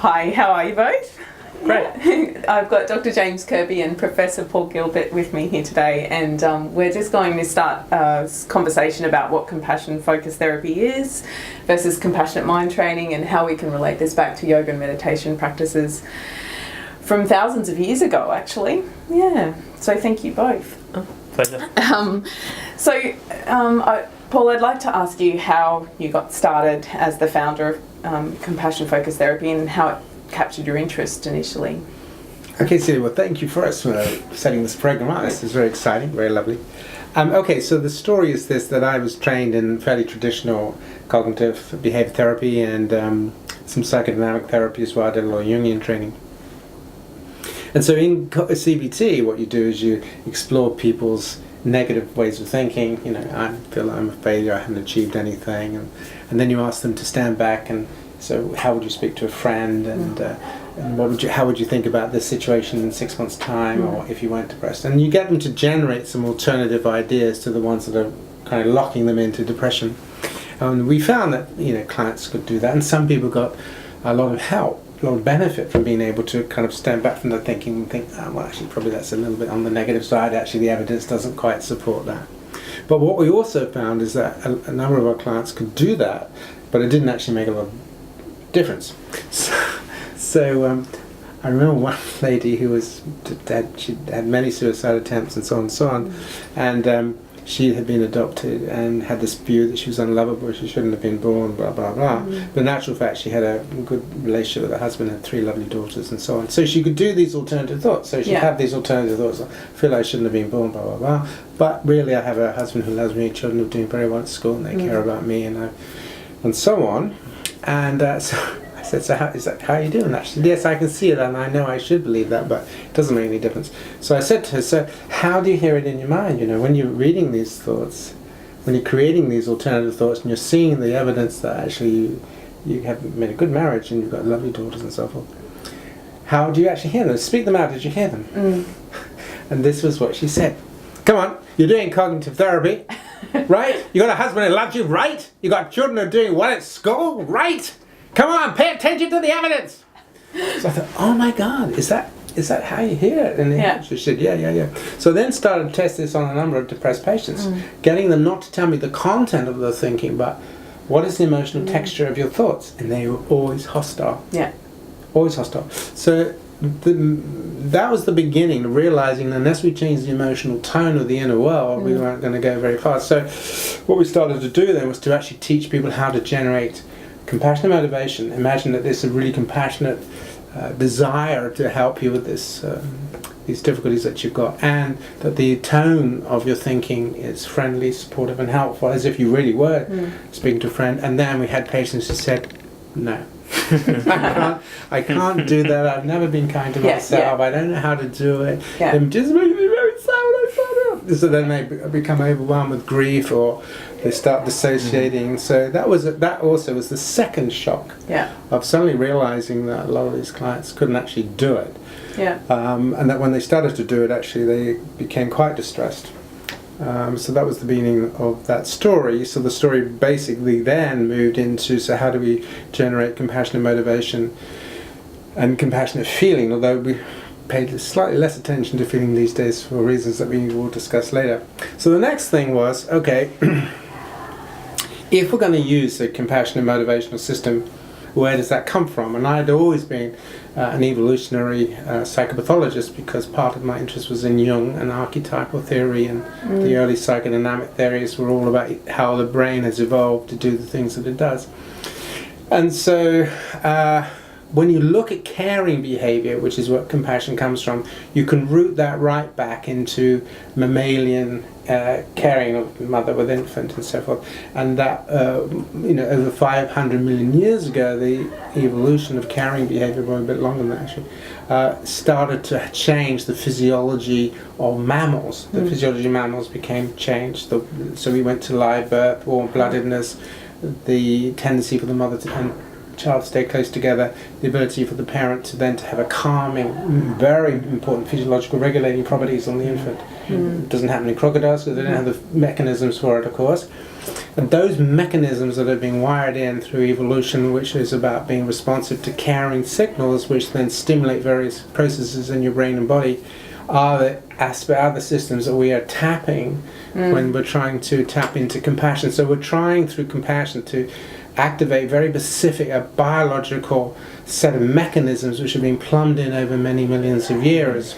Hi, how are you both? Great. Yeah. I've got Dr. James Kirby and Professor Paul Gilbert with me here today, and we're just going to start a conversation about what compassion-focused therapy is versus compassionate mind training and how we can relate this back to yoga and meditation practices from thousands of years ago, actually. Yeah, so thank you both. Oh, pleasure. Paul, I'd like to ask you how you got started as the founder of compassion-focused therapy and how it captured your interest initially. Okay, Celia, well, thank you first for setting this program up. This is very exciting, very lovely. Okay, so the story is this, that I was trained in fairly traditional cognitive behavior therapy and some psychodynamic therapy as well. I did a lot of Jungian training. And so in CBT, what you do is you explore people's negative ways of thinking. You know, I feel like I'm a failure, I haven't achieved anything. And then you ask them to stand back and so how would you speak to a friend, and how would you think about this situation in 6 months' time, or if you weren't depressed? And you get them to generate some alternative ideas to the ones that are kind of locking them into depression. And we found that clients could do that, and some people got a lot of help, a lot of benefit from being able to kind of stand back from their thinking and think, well, actually, probably that's a little bit on the negative side. Actually, the evidence doesn't quite support that. But what we also found is that a number of our clients could do that, but it didn't actually make a lot of difference. So I remember one lady who she had many suicide attempts and so on and so on, and she had been adopted and had this view that she was unlovable, she shouldn't have been born, blah blah blah. But in actual fact, she had a good relationship with her husband and 3 lovely daughters and so on. So she could do these alternative thoughts. So she'd have these alternative thoughts. I feel like I shouldn't have been born, blah blah blah. But really, I have a husband who loves me, children who are doing very well at school, and they care about me, and so on. And so I said, so how are you doing that? She said, yes, I can see it, and I know I should believe that, but it doesn't make any difference. So I said to her, so how do you hear it in your mind? When you're reading these thoughts, when you're creating these alternative thoughts, and you're seeing the evidence that actually you have made a good marriage and you've got lovely daughters and so forth, how do you actually hear them? Speak them out as you hear them. And this was what she said. Come on, you're doing cognitive therapy. Right? You got a husband who loves you, right? You got children who are doing well at school, right? Come on, pay attention to the evidence. So I thought, oh my God, is that how you hear it? And she said, yeah. So then started to test this on a number of depressed patients, getting them not to tell me the content of their thinking, but what is the emotional texture of your thoughts? And they were always hostile. Yeah. Always hostile. So that was the beginning of realizing that unless we changed the emotional tone of the inner world, we weren't going to go very far. So what we started to do then was to actually teach people how to generate compassionate motivation. Imagine that there's a really compassionate desire to help you with these difficulties that you've got, and that the tone of your thinking is friendly, supportive and helpful, as if you really were speaking to a friend. And then we had patients who said, no. I can't do that. I've never been kind to myself. I don't know how to do it. It just makes me very sad when I find out. So then they become overwhelmed with grief, or they start dissociating. So that also was the second shock of suddenly realizing that a lot of these clients couldn't actually do it. And that when they started to do it, actually they became quite distressed. So that was the beginning of that story. So the story basically then moved into, so how do we generate compassionate motivation and compassionate feeling, although we paid slightly less attention to feeling these days for reasons that we will discuss later. So the next thing was, okay, if we're going to use a compassionate motivational system, where does that come from? And I had always been an evolutionary psychopathologist, because part of my interest was in Jung and archetypal theory, and the early psychodynamic theories were all about how the brain has evolved to do the things that it does. And so when you look at caring behavior, which is what compassion comes from, you can root that right back into mammalian caring of the mother with infant and so forth. And that, over 500 million years ago, the evolution of caring behavior, probably a bit longer than that actually, started to change the physiology of mammals. The physiology of mammals became changed. So we went to live birth, warm-bloodedness, the tendency for the mother and child to stay close together, the ability for the parent to then to have a calming, very important physiological regulating properties on the infant. It doesn't happen in crocodiles because they don't have the mechanisms for it, of course. And those mechanisms that have been wired in through evolution, which is about being responsive to carrying signals, which then stimulate various processes in your brain and body, are the systems that we are tapping when we're trying to tap into compassion. So we're trying through compassion to activate very specific, a biological set of mechanisms which have been plumbed in over many millions of years.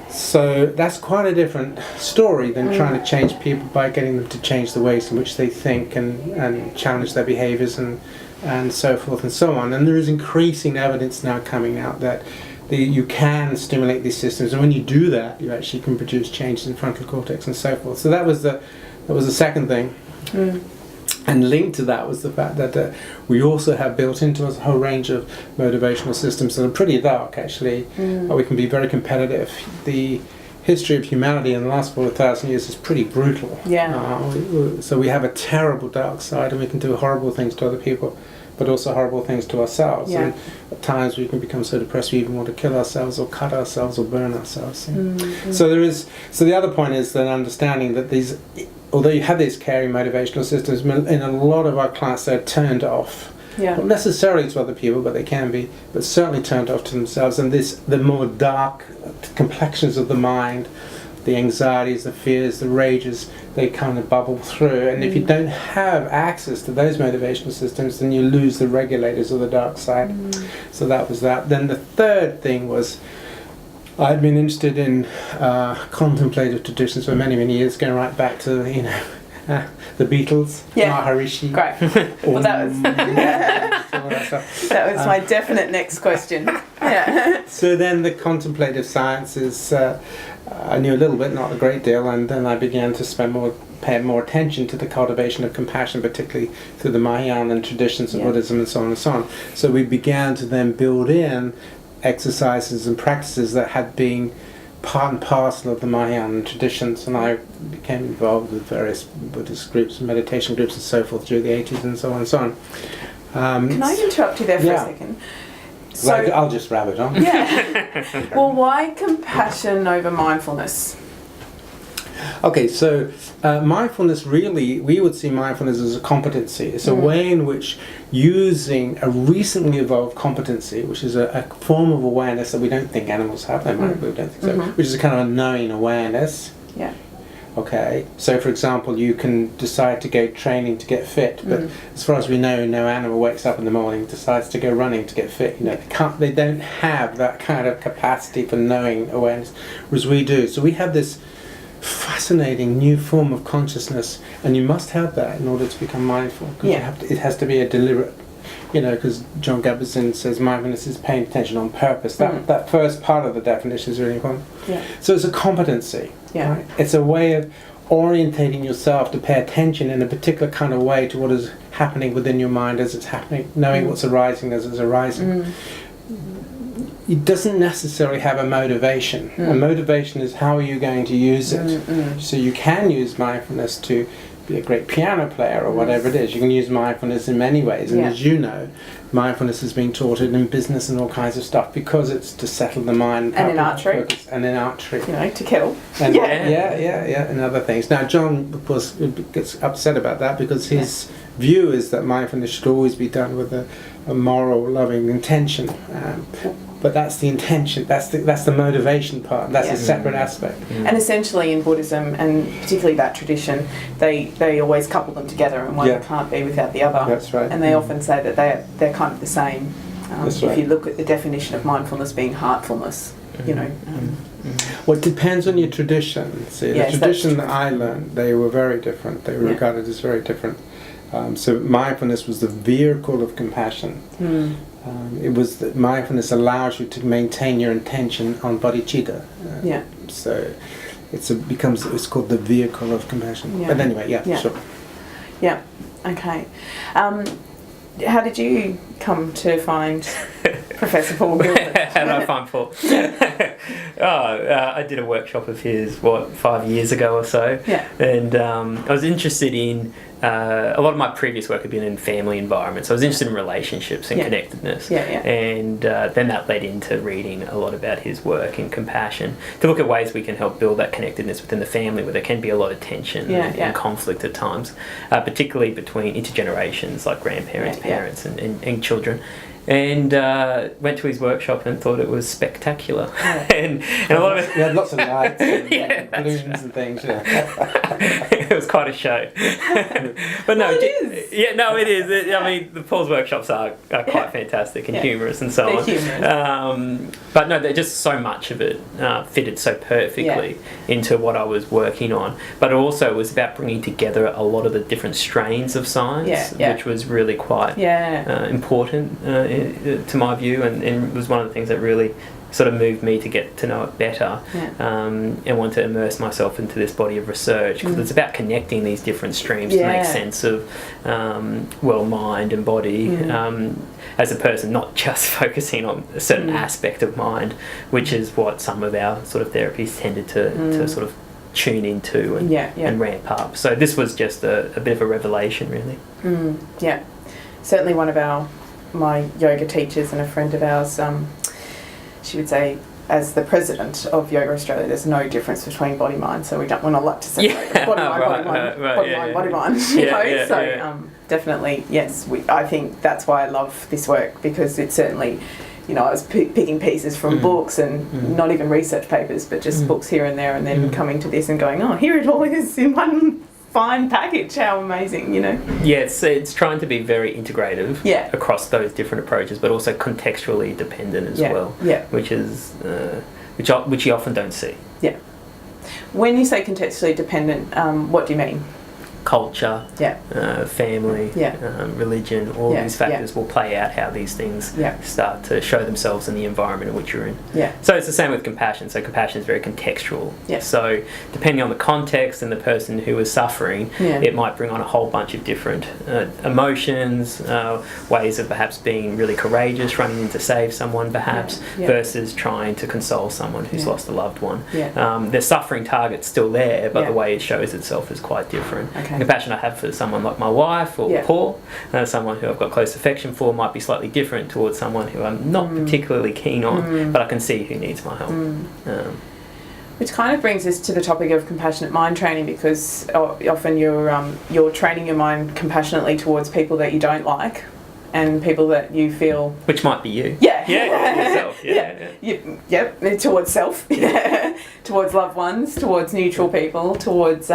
So that's quite a different story than trying to change people by getting them to change the ways in which they think and challenge their behaviors and so forth and so on. And there is increasing evidence now coming out that you can stimulate these systems, and when you do that, you actually can produce changes in frontal cortex and so forth. So that was the second thing. And linked to that was the fact that we also have built into us a whole range of motivational systems that are pretty dark, actually. We can be very competitive. The history of humanity in the last 4,000 years is pretty brutal. So we have a terrible dark side, and we can do horrible things to other people, but also horrible things to ourselves. And at times we can become so depressed we even want to kill ourselves or cut ourselves or burn ourselves. So the other point is that understanding that these, although you have these caring motivational systems, in a lot of our clients they're turned off. Not necessarily to other people, but they can be, but certainly turned off to themselves. And the more dark complexions of the mind, the anxieties, the fears, the rages, they kind of bubble through. And if you don't have access to those motivational systems, then you lose the regulators of the dark side. So that was that. Then the third thing was, I'd been interested in contemplative traditions for many, many years, going right back to, the Beatles, Maharishi. Great. Well, that was my definite next question. So then the contemplative sciences, I knew a little bit, not a great deal, and then I began to pay more attention to the cultivation of compassion, particularly through the Mahayana traditions of Buddhism and so on and so on. So we began to then build in exercises and practices that had been part and parcel of the Mahayana traditions, and I became involved with various Buddhist groups and meditation groups and so forth during the 80s and so on and so on. Can I interrupt you there for a second? So, I'll just rabbit on. Well, why compassion over mindfulness? Okay, so mindfulness, really, we would see mindfulness as a competency. It's a way in which using a recently evolved competency, which is a form of awareness that we don't think animals have, we don't think so, which is a kind of a knowing awareness. Okay, so for example, you can decide to go training to get fit, but as far as we know, no animal wakes up in the morning, decides to go running to get fit. They don't have that kind of capacity for knowing awareness, whereas we do. So we have this fascinating new form of consciousness, and you must have that in order to become mindful, because it has to be a deliberate, because John Kabat-Zinn says mindfulness is paying attention on purpose. That first part of the definition is really important. So it's a competency. Right? It's a way of orientating yourself to pay attention in a particular kind of way to what is happening within your mind as it's happening, knowing what's arising as it's arising. It doesn't necessarily have a motivation. A motivation is how are you going to use it. So you can use mindfulness to be a great piano player or whatever it is. You can use mindfulness in many ways, and as you know, mindfulness is being taught in business and all kinds of stuff because it's to settle the mind and in archery, to kill, and and other things. Now John, of course, gets upset about that because his view is that mindfulness should always be done with a moral, loving intention. But that's the intention, that's the motivation part, that's a separate aspect. And essentially in Buddhism, and particularly that tradition, they always couple them together, and one can't be without the other. That's right. And they often say that they're kind of the same. If you look at the definition of mindfulness being heartfulness, Well, it depends on your tradition. See, the tradition that I learned, they were very different. They were regarded as very different. So mindfulness was the vehicle of compassion. It was that mindfulness allows you to maintain your intention on bodhicitta. So it's called the vehicle of compassion. But anyway, sure. Yeah. Okay. How did you come to find Professor Paul Gilbert? How did I find Paul? I did a workshop of his, 5 years ago or so. And I was interested in a lot of my previous work had been in family environments. I was interested in relationships and connectedness. And then that led into reading a lot about his work in compassion to look at ways we can help build that connectedness within the family, where there can be a lot of tension and conflict at times, particularly between intergenerations, like grandparents, parents and children. And went to his workshop and thought it was spectacular. and a lot of it... You had lots of lights and balloons and things. It was quite a show. But no, it is. It is. I mean, the Paul's workshops are quite fantastic and humorous and so on. Humorous. But no, just so much of it fitted so perfectly into what I was working on. But it also was about bringing together a lot of the different strains of science, which was really quite important to my view, and it was one of the things that really sort of moved me to get to know it better, and want to immerse myself into this body of research, because it's about connecting these different streams to make sense of mind and body as a person, not just focusing on a certain aspect of mind, which is what some of our sort of therapies tended to sort of tune into and ramp up. So this was just a bit of a revelation, really. Certainly one of my yoga teachers and a friend of ours, she would say, as the president of Yoga Australia, there's no difference between body-mind, so we're not like to separate body-mind. Definitely, yes. I think that's why I love this work, because it certainly, I was picking pieces from books and not even research papers, but just books here and there, and then coming to this and going, oh, here it all is in one fine package. How amazing, it's trying to be very integrative across those different approaches, but also contextually dependent as well, which is which you often don't see. When you say contextually dependent, what do you mean? Culture, family, religion, all these factors will play out how these things start to show themselves in the environment in which you're in. So it's the same with compassion. So compassion is very contextual. So depending on the context and the person who is suffering, it might bring on a whole bunch of different emotions, ways of perhaps being really courageous, running in to save someone perhaps, versus trying to console someone who's lost a loved one. The suffering target's still there, but the way it shows itself is quite different. The compassion I have for someone like my wife or Paul, someone who I've got close affection for, might be slightly different towards someone who I'm not particularly keen on, but I can see who needs my help. Which kind of brings us to the topic of compassionate mind training, because often you're training your mind compassionately towards people that you don't like, and people that you feel... Which might be you. Yourself. Towards self. Towards loved ones, towards neutral people, towards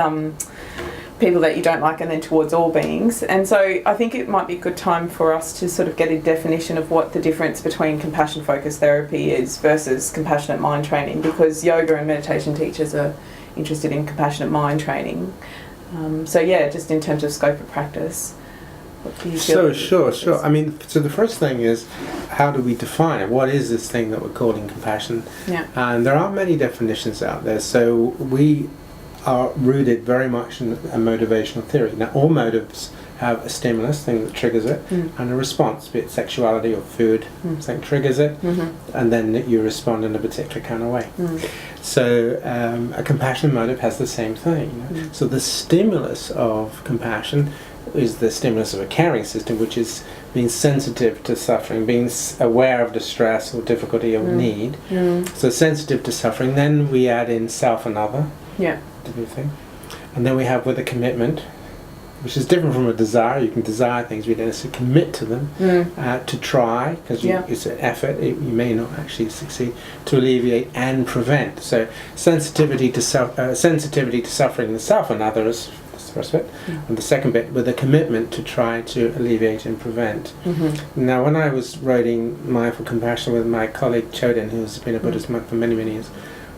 people that you don't like, and then towards all beings. And so I think it might be a good time for us to sort of get a definition of what the difference between compassion focused therapy is versus compassionate mind training, because yoga and meditation teachers are interested in compassionate mind training. Just in terms of scope of practice, what do you feel? Sure. I mean, so the first thing is, how do we define it? What is this thing that we're calling compassion? And there are many definitions out there. So we are rooted very much in a motivational theory. Now, all motives have a stimulus, thing that triggers it, and a response, be it sexuality or food, something triggers it, and then you respond in a particular kind of way. So a compassionate motive has the same thing. So the stimulus of compassion is the stimulus of a caring system, which is being sensitive to suffering, being aware of distress or difficulty or need. So sensitive to suffering. Then we add in self and other. And then we have with a commitment, which is different from a desire. You can desire things, but you don't necessarily commit to them, to try, because it's an effort, you may not actually succeed, to alleviate and prevent. So sensitivity to suffering in the self and others, that's the first bit, and the second bit with a commitment to try to alleviate and prevent. Now, when I was writing Mindful Compassion with my colleague Chodin, who's been a Buddhist monk for many, many years,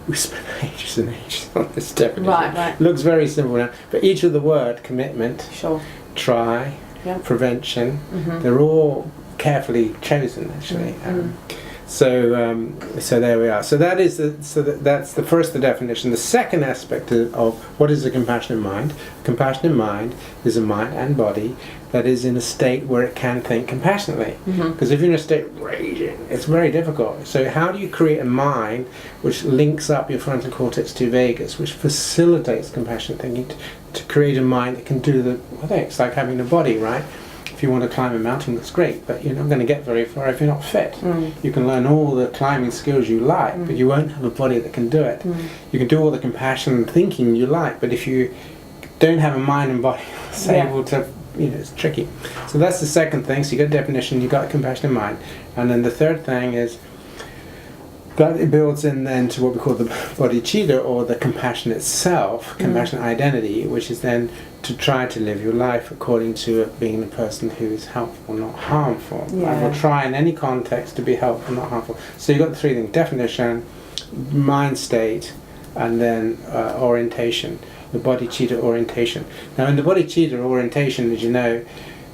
we spent ages and ages on this definition. It looks very simple now, but each of the word, commitment, try, prevention, they're all carefully chosen, actually. So there we are. So that's the first definition. The second aspect of what is a compassionate mind. Compassionate mind is a mind and body that is in a state where it can think compassionately. Because if you're in a state of raging, it's very difficult. So how do you create a mind which links up your frontal cortex to vagus, which facilitates compassionate thinking, to create a mind that can do it's like having a body, right? If you want to climb a mountain, that's great, but you're not going to get very far if you're not fit. You can learn all the climbing skills you like, but you won't have a body that can do it. You can do all the compassion and thinking you like, but if you don't have a mind and body that's able to, it's tricky. So that's the second thing. So you got definition, you got a compassionate mind. And then the third thing is that it builds in then to what we call the bodhicitta, or the compassion itself, compassionate identity, which is then to try to live your life according to it being a person who is helpful, not harmful. I will try in any context to be helpful, not harmful. So you've got the three things: definition, mind state, and then orientation, the bodhicitta orientation. Now in the bodhicitta orientation, as you know,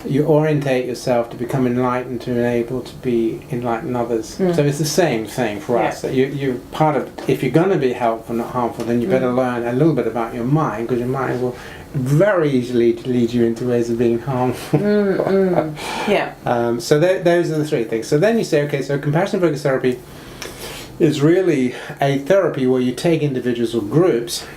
you orientate yourself to become enlightened, to enable to be enlighten others. So it's the same thing for us. That you're part of. If you're going to be helpful, not harmful, then you better learn a little bit about your mind, because your mind will very easily lead you into ways of being harmful. So those are the three things. So then you say, okay, so compassion focused therapy is really a therapy where you take individuals or groups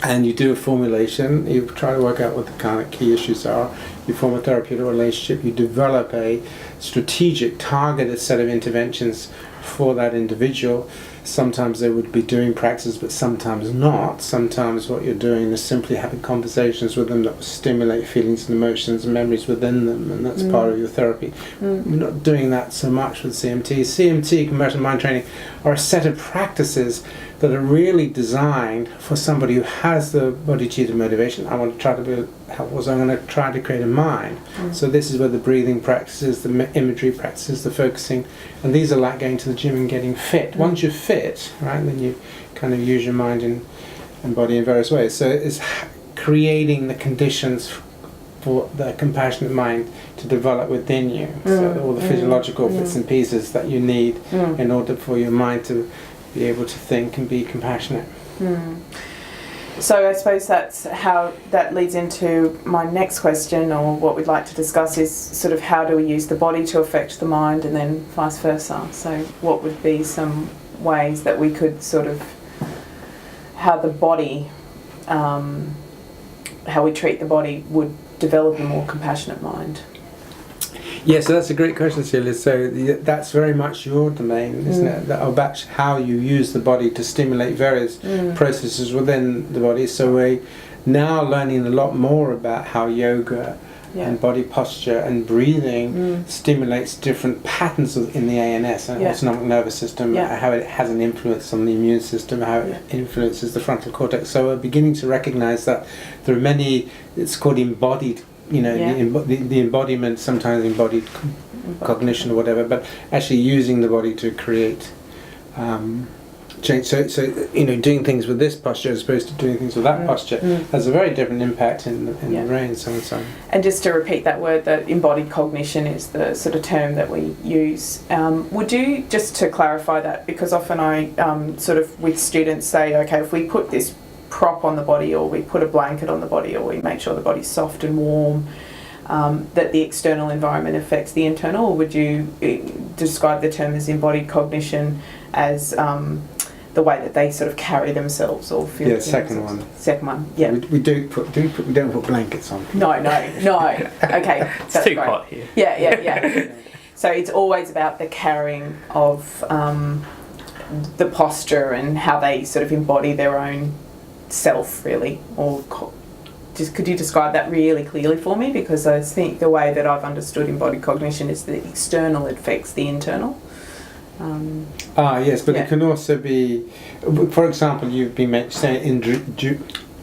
and you do a formulation, you try to work out what the kind of key issues are, you form a therapeutic relationship, you develop a strategic, targeted set of interventions for that individual. Sometimes they would be doing practice, but sometimes not. Sometimes what you're doing is simply having conversations with them that will stimulate feelings and emotions and memories within them, and that's part of your therapy. We're not doing that so much with CMT. CMT, Compassionate Mind Training, are a set of practices that are really designed for somebody who has the bodhicitta motivation. I want to try to be helpful, so I'm going to try to create a mind. So this is where the breathing practices, the imagery practices, the focusing, and these are like going to the gym and getting fit. Once you're fit, right, then you kind of use your mind and body in various ways. So it's creating the conditions for the compassionate mind to develop within you. So all the physiological bits and pieces that you need in order for your mind to be able to think and be compassionate. So I suppose that's how that leads into my next question, or what we'd like to discuss, is sort of how do we use the body to affect the mind, and then vice versa. So what would be some ways that we could sort of, how the body, how we treat the body would develop a more compassionate mind? Yeah, so that's a great question, Celia. So that's very much your domain, isn't it? About how you use the body to stimulate various processes within the body. So we're now learning a lot more about how yoga and body posture and breathing stimulates different patterns in the ANS, autonomic nervous system, how it has an influence on the immune system, how it influences the frontal cortex. So we're beginning to recognize that there are many, it's called embodied, the embodiment, sometimes embodied cognition or whatever, but actually using the body to create change. So doing things with this posture as opposed to doing things with that posture has a very different impact in the brain. So. And just to repeat that word, that embodied cognition is the sort of term that we use. Would you, just to clarify that, because often I sort of with students say, okay, if we put this prop on the body, or we put a blanket on the body, or we make sure the body's soft and warm, that the external environment affects the internal? Or would you describe the term as embodied cognition as the way that they sort of carry themselves or feel? Yeah, second one. Second one, yeah. We don't put blankets on. No. Okay, it's too hot here. Yeah. So it's always about the carrying of the posture and how they sort of embody their own self, really. Or just could you describe that really clearly for me? Because I think the way that I've understood embodied cognition is the external affects the internal. Yes, but it can also be, for example, you've been saying in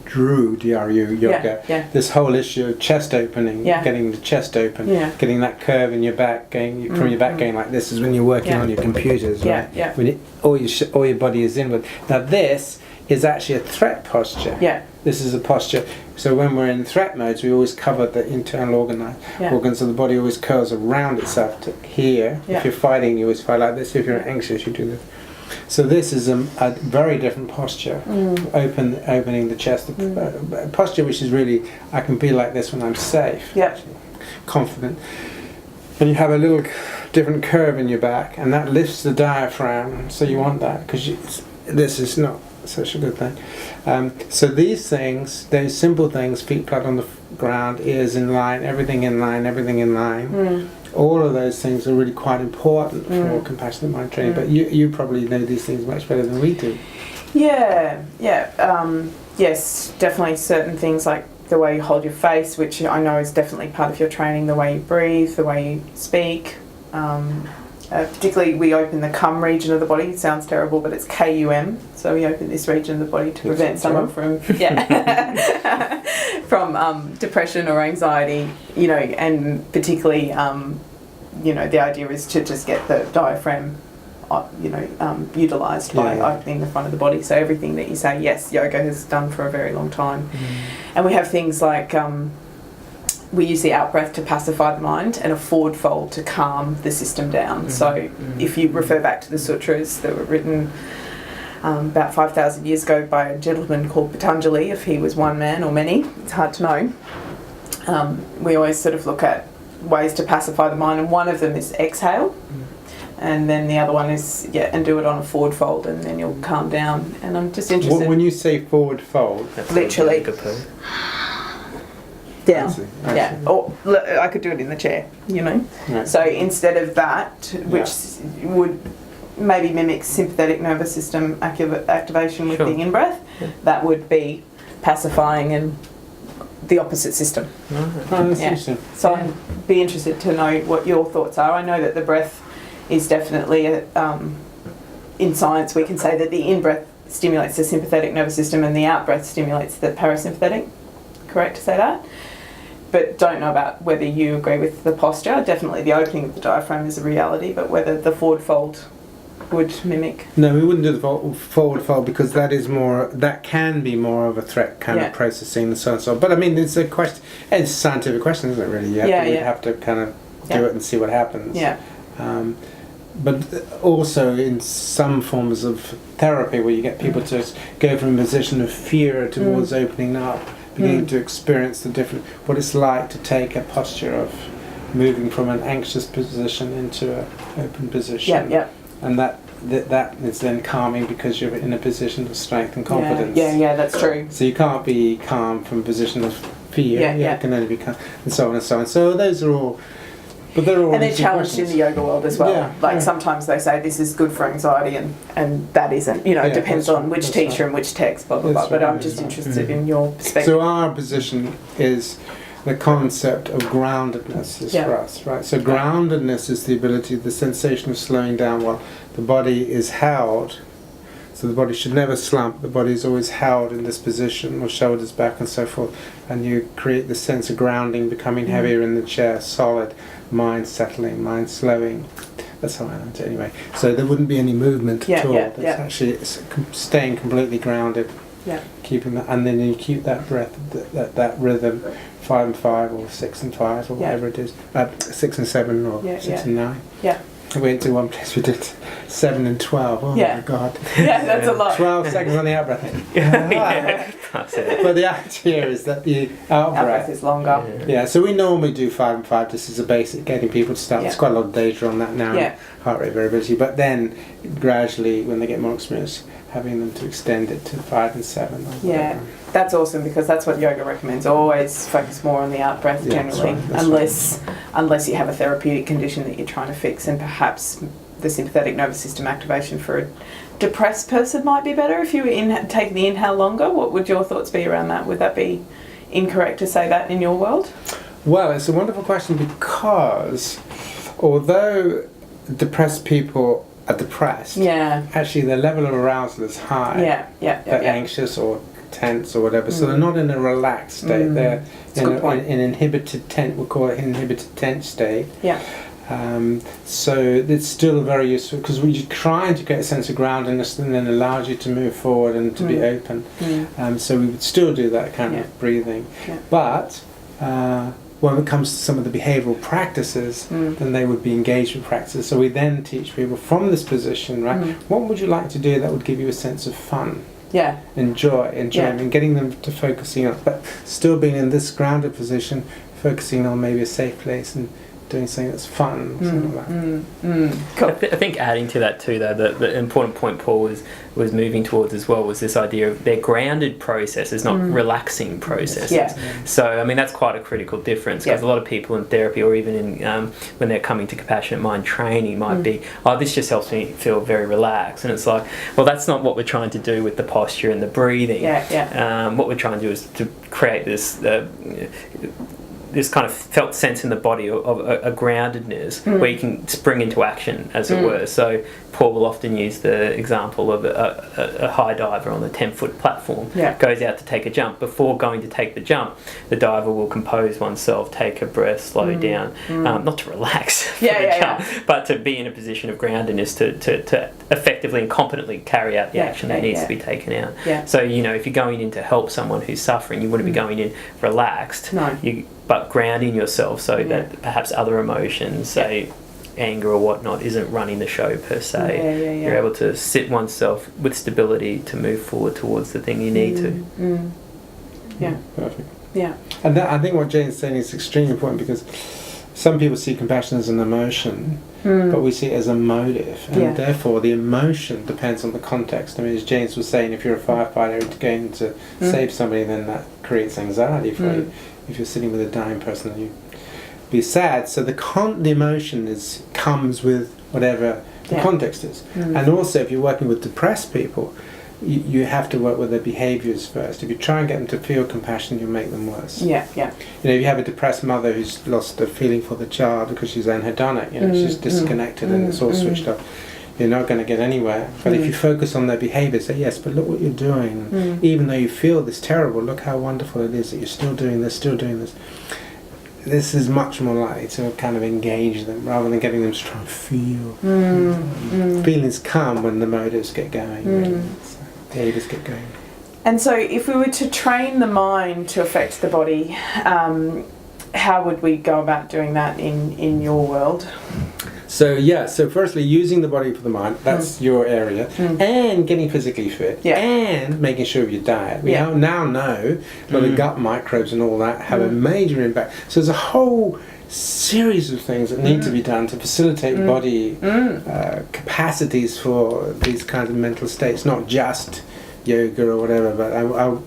DRU yoga, this whole issue of chest opening, getting the chest open, getting that curve in your back, going from your back going like this is when you're working on your computers, right? When all your body is inward. Now this is actually a threat posture. Yeah. This is a posture. So when we're in threat modes, we always cover the internal organs of the body, always curls around itself to here. Yeah. If you're fighting, you always fight like this. If you're anxious, you do this. So this is a very different posture, opening the chest. A posture which is really, I can be like this when I'm safe, confident. And you have a little different curve in your back, and that lifts the diaphragm. So you want that, because this is not such a good thing. So these things, those simple things, feet flat on the ground, ears in line, everything in line, all of those things are really quite important for compassionate mind training. But you probably know these things much better than we do. Yes, definitely certain things like the way you hold your face, which I know is definitely part of your training, the way you breathe, the way you speak. Particularly, we open the cum region of the body. It sounds terrible, but it's KUM. So we open this region of the body to prevent someone from from depression or anxiety. And particularly, the idea is to just get the diaphragm, utilised by opening the front of the body. So everything that you say, yes, yoga has done for a very long time, and we have things like. We use the out-breath to pacify the mind and a forward fold to calm the system down. So if you refer back to the sutras that were written about 5,000 years ago by a gentleman called Patanjali, if he was one man or many, it's hard to know. We always sort of look at ways to pacify the mind, and one of them is exhale. And then the other one is, and do it on a forward fold, and then you'll calm down. And I'm just interested... When you say forward fold... Literally... Down. I see. Or I could do it in the chair, Right. So instead of that, which would maybe mimic sympathetic nervous system activation with the in-breath, that would be pacifying and the opposite system. Oh, that's interesting. So I'd be interested to know what your thoughts are. I know that the breath is definitely, in science we can say that the in-breath stimulates the sympathetic nervous system and the out-breath stimulates the parasympathetic. Correct to say that? But don't know about whether you agree with the posture. Definitely the opening of the diaphragm is a reality, but whether the forward fold would mimic. No, we wouldn't do the forward fold because that can be more of a threat kind of processing and so on and so on. But I mean, it's a question, it's a scientific question, isn't it really? You have to kind of do it and see what happens. But also in some forms of therapy where you get people to go from a position of fear towards opening up, beginning to experience what it's like to take a posture of moving from an anxious position into an open position. And that is then calming because you're in a position of strength and confidence. Yeah, that's true. So you can't be calm from a position of fear. You can only be calm, and so on and so on. So those are all... But they're challenged in the yoga world as well. Sometimes they say this is good for anxiety and that isn't. It depends on which teacher and which text, blah, blah, blah. But I'm just interested in your perspective. So our position is the concept of groundedness is for us, right? So groundedness is the ability, the sensation of slowing down while the body is held. So the body should never slump. The body is always held in this position, or shoulders back and so forth. And you create the sense of grounding, becoming heavier in the chair, solid. Mind settling, mind slowing. That's how I learned it anyway. So there wouldn't be any movement at all. It's actually staying completely grounded. Keeping that, and then you keep that breath, that rhythm, 5 and 5, or 6 and 5, or whatever it is. 6 and 7, or 6 and 9. We went to one place we did 7 and 12. Oh my God. That's a lot. 12 seconds on the out breath. But the idea is that the out breath is longer. So we normally do 5 and 5 just as a basic, getting people to start. There's quite a lot of data on that now, heart rate variability. But then gradually, when they get more experience, having them to extend it to 5 and 7. That's awesome because that's what yoga recommends. Always focus more on the out breath generally, unless you have a therapeutic condition that you're trying to fix, and perhaps the sympathetic nervous system activation for a depressed person might be better if you take the inhale longer. What would your thoughts be around that? Would that be incorrect to say that in your world? Well, it's a wonderful question because although depressed people are depressed, actually their level of arousal is high. They're anxious or tense or whatever, so they're not in a relaxed state. They're in an inhibited tense. We call it inhibited tense state. So it's still very useful because we're trying to get a sense of groundedness and then allows you to move forward and to be open. So we would still do that kind of breathing. But when it comes to some of the behavioural practices, then they would be engagement practices. So we then teach people from this position, right, what would you like to do that would give you a sense of fun? Enjoyment, and getting them to focusing on, but still being in this grounded position, focusing on maybe a safe place and doing something that's fun. Something like that. Cool. I think adding to that too, though, the important point Paul was moving towards as well was this idea of they're grounded processes, not relaxing processes. So, I mean, that's quite a critical difference because a lot of people in therapy or even in when they're coming to compassionate mind training might be, oh, this just helps me feel very relaxed. And it's like, well, that's not what we're trying to do with the posture and the breathing. What we're trying to do is to create this this kind of felt sense in the body of a groundedness where you can spring into action, as it were. So Paul will often use the example of a high diver on the 10-foot platform, goes out to take a jump. Before going to take the jump, the diver will compose oneself, take a breath, slow down, not to relax for the jump, but to be in a position of groundedness to effectively and competently carry out the action that needs to be taken out. So, you know, if you're going in to help someone who's suffering, you wouldn't be going in relaxed, but grounding yourself so that perhaps other emotions, say anger or whatnot, isn't running the show per se. You're able to sit oneself with stability to move forward towards the thing you need to. Perfect. And I think what Jane's saying is extremely important because some people see compassion as an emotion, but we see it as a motive, and therefore the emotion depends on the context. I mean, as James was saying, if you're a firefighter going to save somebody, then that creates anxiety for you. If you're sitting with a dying person, you be sad. So the emotion comes with whatever the context is. And also, if you're working with depressed people, you have to work with their behaviours first. If you try and get them to feel compassion, you'll make them worse. You know, if you have a depressed mother who's lost a feeling for the child because she's anhedonic, you know, she's disconnected and it's all switched off, you're not going to get anywhere. But if you focus on their behaviour, say, yes, but look what you're doing. Even though you feel this terrible, look how wonderful it is that you're still doing this, This is much more likely to kind of engage them rather than getting them to try and feel. Feelings come when the motives get going, so behaviours get going. And so if we were to train the mind to affect the body, how would we go about doing that in your world? So firstly, using the body for the mind, that's your area, and getting physically fit, and making sure of your diet. We now know that the gut microbes and all that have a major impact. So there's a whole series of things that need to be done to facilitate body capacities for these kinds of mental states, not just yoga or whatever, but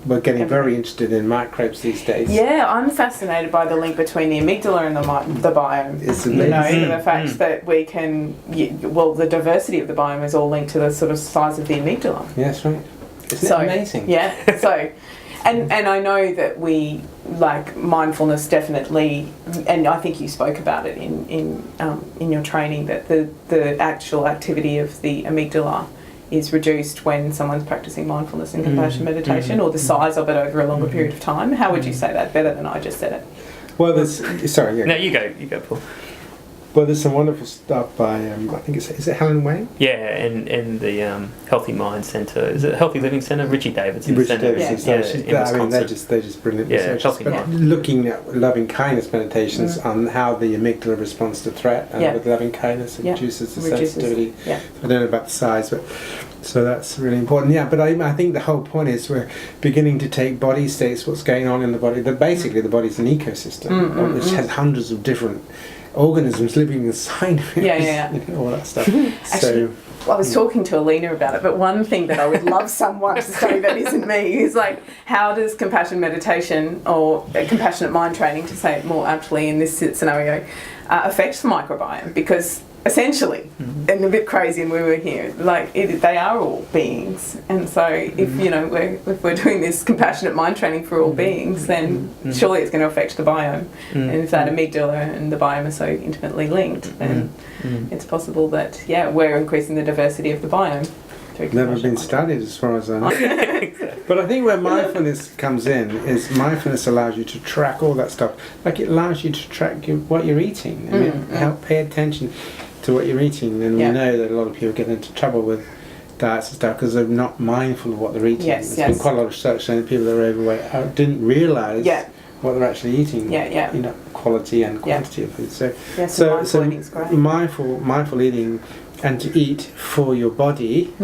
we're getting very interested in microbes these days. I'm fascinated by the link between the amygdala and the biome. It's amazing. You know, the fact that we can, the diversity of the biome is all linked to the sort of size of the amygdala. Yes, right. Isn't it amazing? So, and I know that we, like mindfulness definitely, and I think you spoke about it in your training, that the actual activity of the amygdala is reduced when someone's practicing mindfulness and compassion meditation, or the size of it over a longer period of time. How would you say that better than I just said it? Well, No, you go, Paul. Well, there's some wonderful stuff by, I think is it Helen Wayne? Yeah, and the Healthy Mind Centre. Is it Healthy Living Centre? Richie Davidson. They're just brilliant researchers. But looking at loving kindness meditations on how the amygdala responds to threat, and with loving kindness it reduces the sensitivity. I don't know about the size, but so that's really important. But I think the whole point is we're beginning to take body states, what's going on in the body. Basically, the body's an ecosystem which has hundreds of different organisms living inside of it, all that stuff. Actually, I was talking to Alina about it, but one thing that I would love someone to say that isn't me is like, how does compassion meditation or compassionate mind training, to say it more aptly in this scenario, affect the microbiome? Because essentially, and a bit crazy, and we were here, they are all beings, and so if we're doing this compassionate mind training for all beings, then surely it's going to affect the biome. And if that amygdala and the biome are so intimately linked, then it's possible that we're increasing the diversity of the biome. Never been studied as far as I know. But I think where mindfulness comes in is mindfulness allows you to track all that stuff. Like it allows you to track what you're eating. I mean, help pay attention to what you're eating. And we know that a lot of people get into trouble with diets and stuff because they're not mindful of what they're eating. There's been quite a lot of research saying that people that are overweight didn't realise what they're actually eating. You know, quality and quantity of food. So mindful eating, and to eat for your body.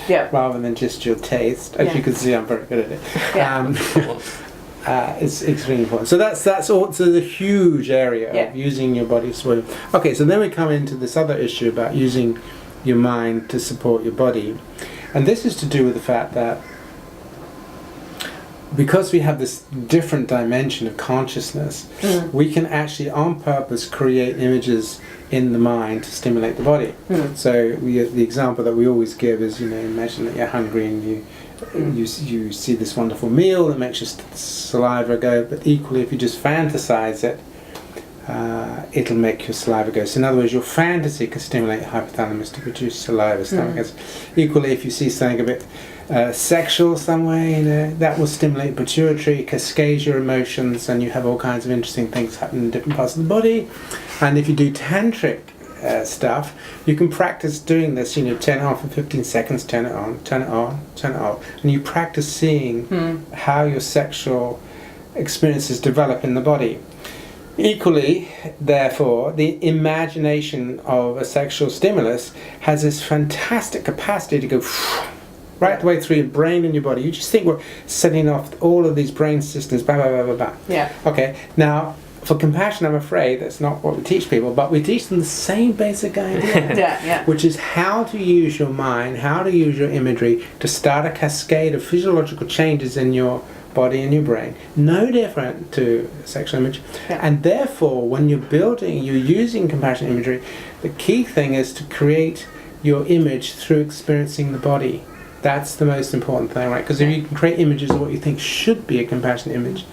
Rather than just your taste. As you can see, I'm very good at it. It's extremely important. So that's also the huge area of using your body. Okay, so then we come into this other issue about using your mind to support your body. And this is to do with the fact that because we have this different dimension of consciousness, we can actually on purpose create images in the mind to stimulate the body. So the example that we always give is, you know, imagine that you're hungry and you see this wonderful meal that makes your saliva go, but equally if you just fantasize it, it'll make your saliva go. So in other words, your fantasy can stimulate your hypothalamus to produce saliva. Equally, if you see something a bit sexual some way, you know, that will stimulate pituitary, cascade your emotions, and you have all kinds of interesting things happen in different parts of the body. And if you do tantric stuff, you can practice doing this, you know, turn it on for 15 seconds, turn it on, turn it on, turn it off, and you practice seeing how your sexual experiences develop in the body. Equally, therefore, the imagination of a sexual stimulus has this fantastic capacity to go right the way through your brain and your body. You just think we're setting off all of these brain systems, blah, blah, blah, blah, blah. Okay, now, for compassion, I'm afraid that's not what we teach people, but we teach them the same basic idea, which is how to use your mind, how to use your imagery to start a cascade of physiological changes in your body and your brain, no different to sexual image. And therefore, when you're using compassionate imagery, the key thing is to create your image through experiencing the body. That's the most important thing, right? Because if you can create images of what you think should be a compassionate image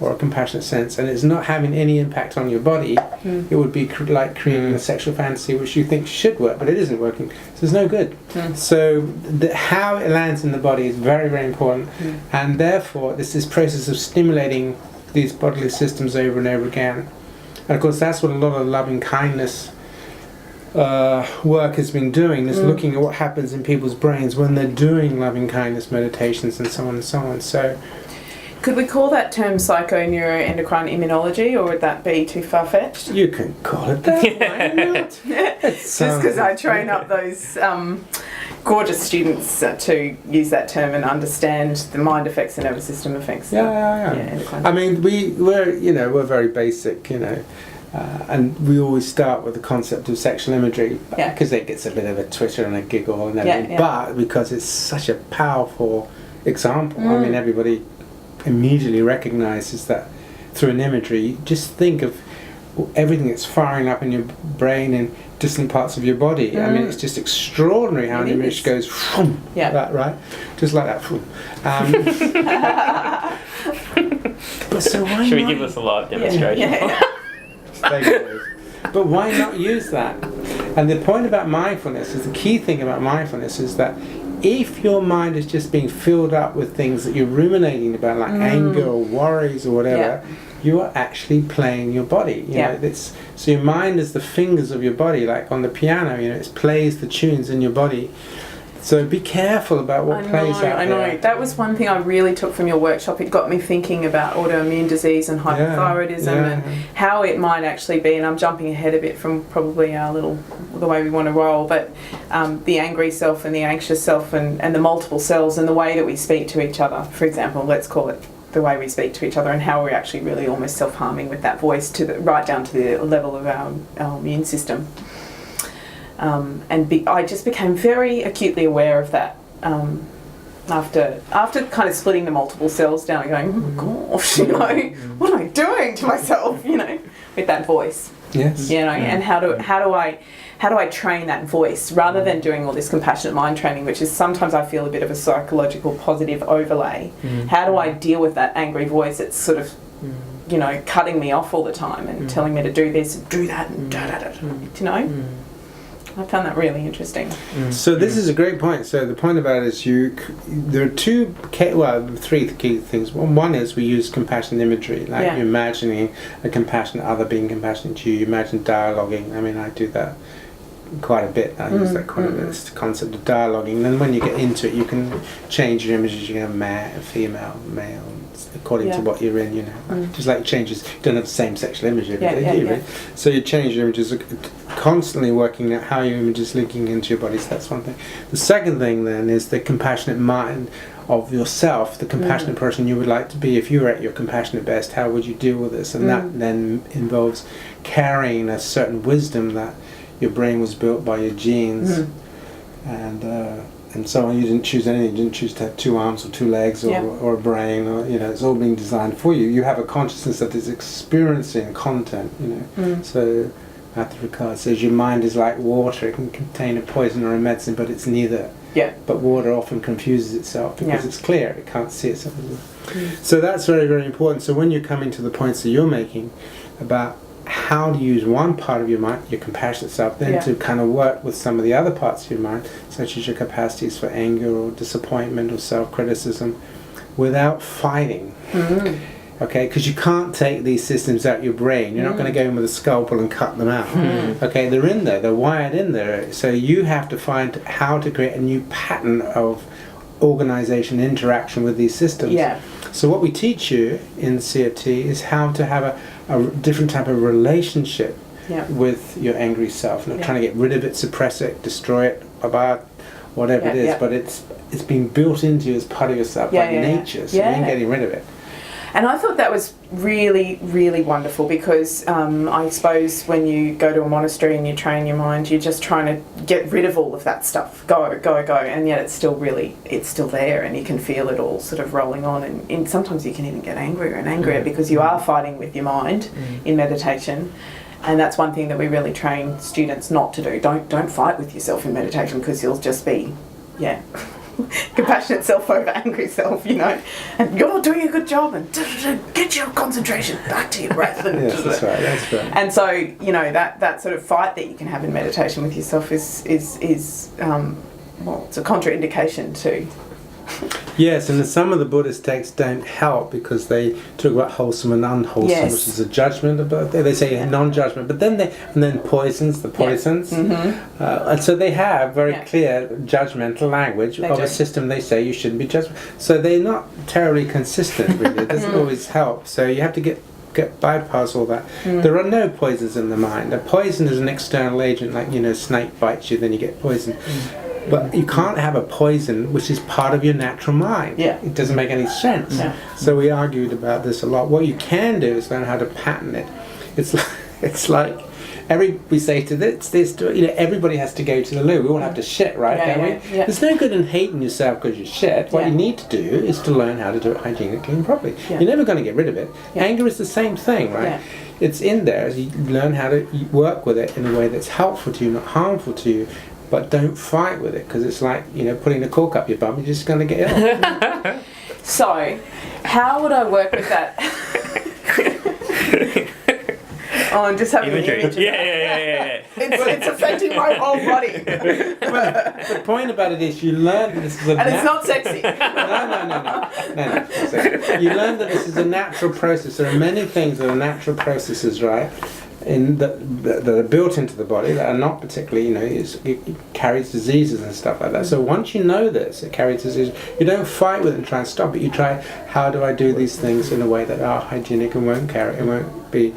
or a compassionate sense, and it's not having any impact on your body, it would be like creating a sexual fantasy which you think should work, but it isn't working. So it's no good. So how it lands in the body is very, very important, and therefore this process of stimulating these bodily systems over and over again. And of course that's what a lot of loving kindness work has been doing, is looking at what happens in people's brains when they're doing loving kindness meditations and so on and so on. So could we call that term psychoneuroendocrine immunology, or would that be too far-fetched? You can call it that. Why not? Just because I train up those gorgeous students to use that term and understand the mind effects and nervous system effects. I mean, we're very basic, you know. And we always start with the concept of sexual imagery because it gets a bit of a twitter and a giggle and everything, but because it's such a powerful example. I mean, everybody immediately recognises that through an imagery. Just think of everything that's firing up in your brain and distant parts of your body. I mean, it's just extraordinary how an image goes that, right? Just like that. But so why Should we give us a live demonstration? But why not use that? And the point about mindfulness is, the key thing about mindfulness is that if your mind is just being filled up with things that you're ruminating about, like anger or worries or whatever, you are actually playing your body. You know, so your mind is the fingers of your body, like on the piano. You know, it plays the tunes in your body. So be careful about what plays out there. I know. That was one thing I really took from your workshop. It got me thinking about autoimmune disease and hypothyroidism and how it might actually be, and I'm jumping ahead a bit from probably the way we want to roll, but the angry self and the anxious self and the multiple selves and the way that we speak to each other, for example, let's call it the way we speak to each other, and how we're actually really almost self-harming with that voice right down to the level of our immune system. I just became very acutely aware of that after kind of splitting the multiple cells down and going, oh gosh, you know, what am I doing to myself, you know, with that voice. Yes. You know, and how do I train that voice rather than doing all this compassionate mind training, which is sometimes I feel a bit of a psychological positive overlay. How do I deal with that angry voice that's sort of, you know, cutting me off all the time and telling me to do this and do that and da da da, you know? I found that really interesting. So this is a great point. So the point about it is there are three key things. One is we use compassion imagery, like you're imagining a compassionate other being compassionate to you. You imagine dialoguing. I mean, I do that quite a bit. I use that quite a bit. It's the concept of dialoguing. And then when you get into it, you can change your images. You can have male, female, male, according to what you're in, you know. Just like changes, you don't have the same sexual image every day, do you? Right? So you change your images, constantly working out how your image is linking into your body. So that's one thing. The second thing then is the compassionate mind of yourself, the compassionate person you would like to be. If you were at your compassionate best, how would you deal with this? And that then involves carrying a certain wisdom that your brain was built by your genes, and so on. You didn't choose anything. You didn't choose to have 2 arms or 2 legs or a brain, or it's all being designed for you. You have a consciousness that is experiencing content, So Matthew Ricard says your mind is like water. It can contain a poison or a medicine, but it's neither. But water often confuses itself because it's clear. It can't see itself. So that's very, very important. So when you're coming to the points that you're making about how to use one part of your mind, your compassionate self, then to kind of work with some of the other parts of your mind, such as your capacities for anger or disappointment or self-criticism, without fighting. Okay, because you can't take these systems out your brain. You're not going to go in with a scalpel and cut them out. Okay, they're in there, they're wired in there. So you have to find how to create a new pattern of organization, interaction with these systems. So what we teach you in CFT is how to have a different type of relationship with your angry self. Not trying to get rid of it, suppress it, destroy it, about whatever it is, but it's been built into you as part of yourself, like nature, so you ain't getting rid of it. And I thought that was really, really wonderful because I suppose when you go to a monastery and you train your mind, you're just trying to get rid of all of that stuff. Go, and yet it's still there and you can feel it all sort of rolling on. And sometimes you can even get angrier and angrier because you are fighting with your mind in meditation. And that's one thing that we really train students not to do. Don't fight with yourself in meditation because you'll just be, compassionate self over angry self, and you're not doing a good job, and get your concentration back to your breath. Yes, that's right. And so, that sort of fight that you can have in meditation with yourself is it's a contraindication to. Yes, and some of the Buddhist texts don't help because they talk about wholesome and unwholesome, which is a judgment about. They say non-judgment, but then poisons, and so they have very clear judgmental language of a system. They say you shouldn't be judged, so they're not terribly consistent. Really, it doesn't always help. So you have to get bypass all that. There are no poisons in the mind. A poison is an external agent, like snake bites you, then you get poisoned. But you can't have a poison which is part of your natural mind. It doesn't make any sense. So we argued about this a lot. What you can do is learn how to pattern it. It's like we say to this, everybody has to go to the loo. We all have to shit, right? There's no good in hating yourself because you shit. What you need to do is to learn how to do it hygienically and properly. You're never going to get rid of it. Anger is the same thing, right? It's in there. You learn how to work with it in a way that's helpful to you, not harmful to you. But don't fight with it because it's like putting a cork up your bum. You're just going to get ill. So, how would I work with that? I'm just having imagery. An image of It's affecting my whole body. But the point about it is you learn that this is and it's not sexy. No. You learn that this is a natural process. There are many things that are natural processes, right? That are built into the body that are not particularly, it carries diseases and stuff like that. So once you know this, it carries diseases, you don't fight with it and try and stop it. You try, how do I do these things in a way that are hygienic and won't be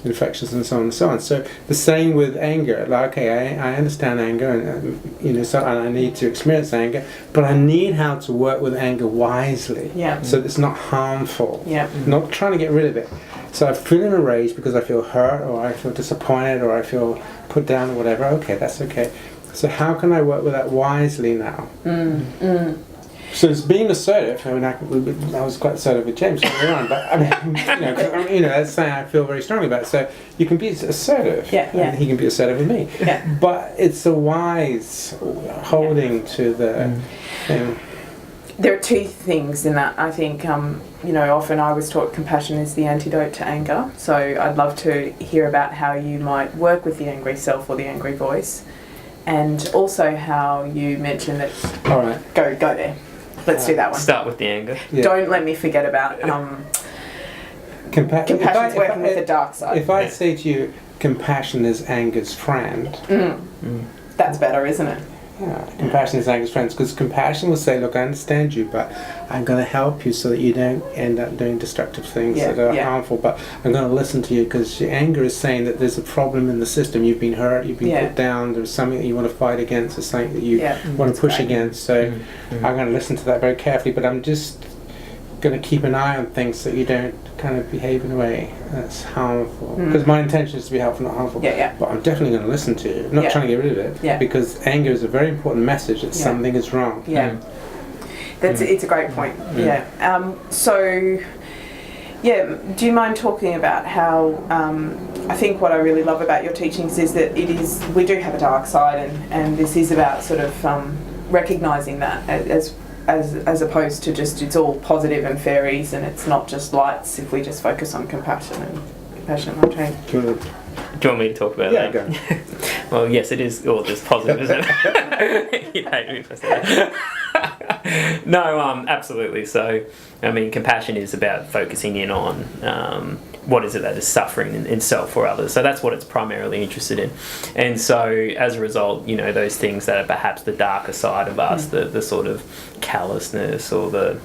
infectious and so on and so on. So the same with anger. Like, okay, I understand anger and, so and I need to experience anger, but I need how to work with anger wisely. So it's not harmful. Not trying to get rid of it. So I feel in a rage because I feel hurt or I feel disappointed or I feel put down or whatever. Okay, that's okay. So how can I work with that wisely now? So it's being assertive. I mean, I was quite assertive with James earlier on, but that's something I feel very strongly about. So you can be assertive, and he can be assertive with me. But it's a wise holding to the thing. There are two things in that. I think, often I was taught compassion is the antidote to anger. So I'd love to hear about how you might work with the angry self or the angry voice. and also how you mentioned that. All right. Go there. Let's do that one. Start with the anger. Yeah. Don't let me forget about compassion's working with the dark side. If I say to you, compassion is anger's friend. That's better, isn't it? Yeah, compassion is anger's friend, because compassion will say, look, I understand you, but I'm going to help you so that you don't end up doing destructive things that are harmful, but I'm going to listen to you, because your anger is saying that there's a problem in the system. You've been hurt, you've been put down, there's something that you want to fight against, there's something that you want to push against, so I'm going to listen to that very carefully, but I'm just going to keep an eye on things so you don't kind of behave in a way that's harmful, because my intention is to be helpful, not harmful, but I'm definitely going to listen to you, not trying to get rid of it, because anger is a very important message that something is wrong. It's a great point. So do you mind talking about how I think what I really love about your teachings is that we do have a dark side, and this is about sort of recognising that as opposed to just it's all positive and fairies and it's not just lights if we just focus on compassion and compassionate mind training. Good. Do you want me to talk about that? Go. Well, yes, it is all just positive, isn't it? You hate me for saying that. No, absolutely. So, I mean, compassion is about focusing in on what is it that is suffering in self or others. So that's what it's primarily interested in. And so, as a result, those things that are perhaps the darker side of us, the sort of callousness or the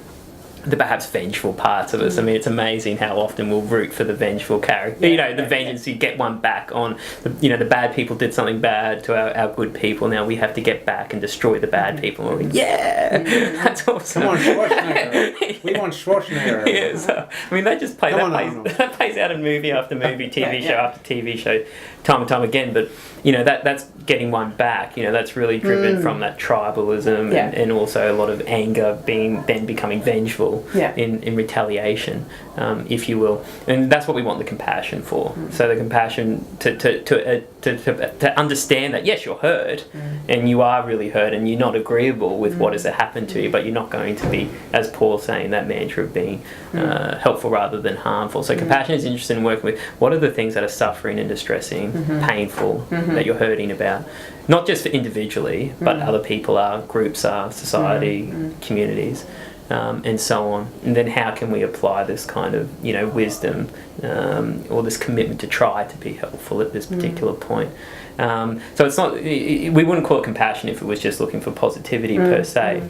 perhaps vengeful parts of us. I mean, it's amazing how often we'll root for the vengeful character. The vengeance, you get one back on, the bad people did something bad to our good people. Now we have to get back and destroy the bad people. And we're like, that's awesome. Come on, Schwarzenegger. We want Schwarzenegger. So, I mean, they just play that plays out in movie after movie, TV show after TV show, time and time again. But that's getting one back. That's really driven from that tribalism and also a lot of anger becoming vengeful in retaliation, if you will. And that's what we want the compassion for. So the compassion to understand that yes, you're hurt and you are really hurt and you're not agreeable with what has happened to you, but you're not going to be, as Paul's saying, that mantra of being helpful rather than harmful. So compassion is interested in working with what are the things that are suffering and distressing, painful, that you're hurting about, not just individually, but other people are, groups are, society, communities, and so on. And then how can we apply this kind of wisdom or this commitment to try to be helpful at this particular point. So it's not, we wouldn't call it compassion if it was just looking for positivity per se.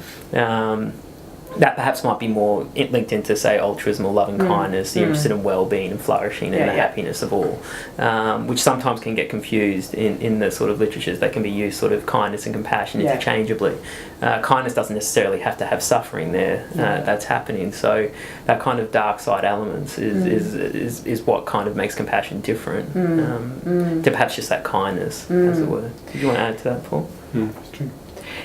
That perhaps might be more linked into, say, altruism or loving kindness. You're interested in well-being and flourishing and the happiness of all, which sometimes can get confused in the sort of literatures that can be used, sort of kindness and compassion interchangeably. Kindness doesn't necessarily have to have suffering there that's happening. So that kind of dark side elements is what kind of makes compassion different to perhaps just that kindness, as it were. Did you want to add to that, Paul? That's true.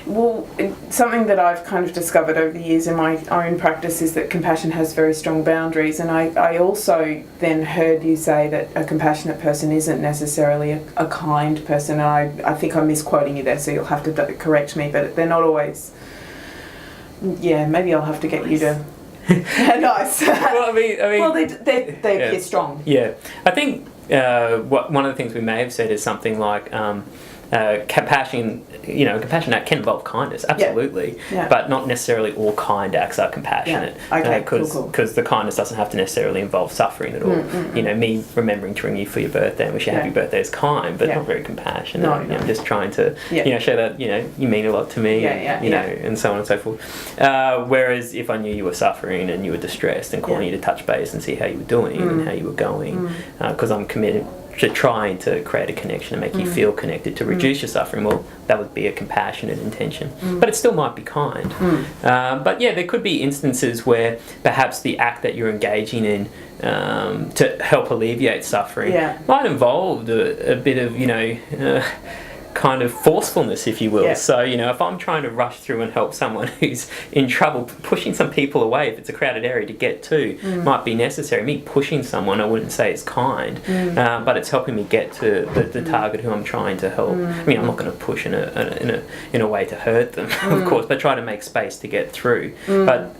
Well, something that I've kind of discovered over the years in my own practice is that compassion has very strong boundaries, and I also then heard you say that a compassionate person isn't necessarily a kind person, and I think I'm misquoting you there, so you'll have to correct me, but they're not always... maybe I'll have to get you to... Nice. Well, I mean... Well, they appear strong. Yeah. I think one of the things we may have said is something like... compassion that can involve kindness, absolutely, but not necessarily all kind acts are compassionate. Because the kindness doesn't have to necessarily involve suffering at all. Me remembering to ring you for your birthday and wish you happy birthday is kind, but not very compassionate. No. I'm just trying to show that you mean a lot to me, and so on and so forth. Whereas if I knew you were suffering and you were distressed and calling you to touch base and see how you were doing and how you were going, because I'm committed to trying to create a connection and make you feel connected to reduce your suffering, well, that would be a compassionate intention. But it still might be kind. But there could be instances where perhaps the act that you're engaging in to help alleviate suffering might involve a bit of, kind of forcefulness, if you will. So, if I'm trying to rush through and help someone who's in trouble, pushing some people away, if it's a crowded area to get to, might be necessary. Me pushing someone, I wouldn't say is kind, but it's helping me get to the target who I'm trying to help. I mean, I'm not going to push in a way to hurt them, of course, but try to make space to get through. But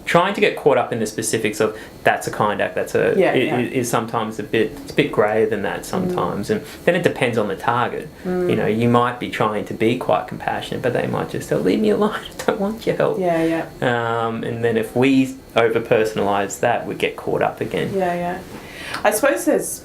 trying to get caught up in the specifics of that's a kind act, is sometimes it's a bit greyer than that sometimes, and then it depends on the target. You know, you might be trying to be quite compassionate, but they might just say, leave me alone, I don't want your help. And then if we over personalise that, we get caught up again. I suppose there's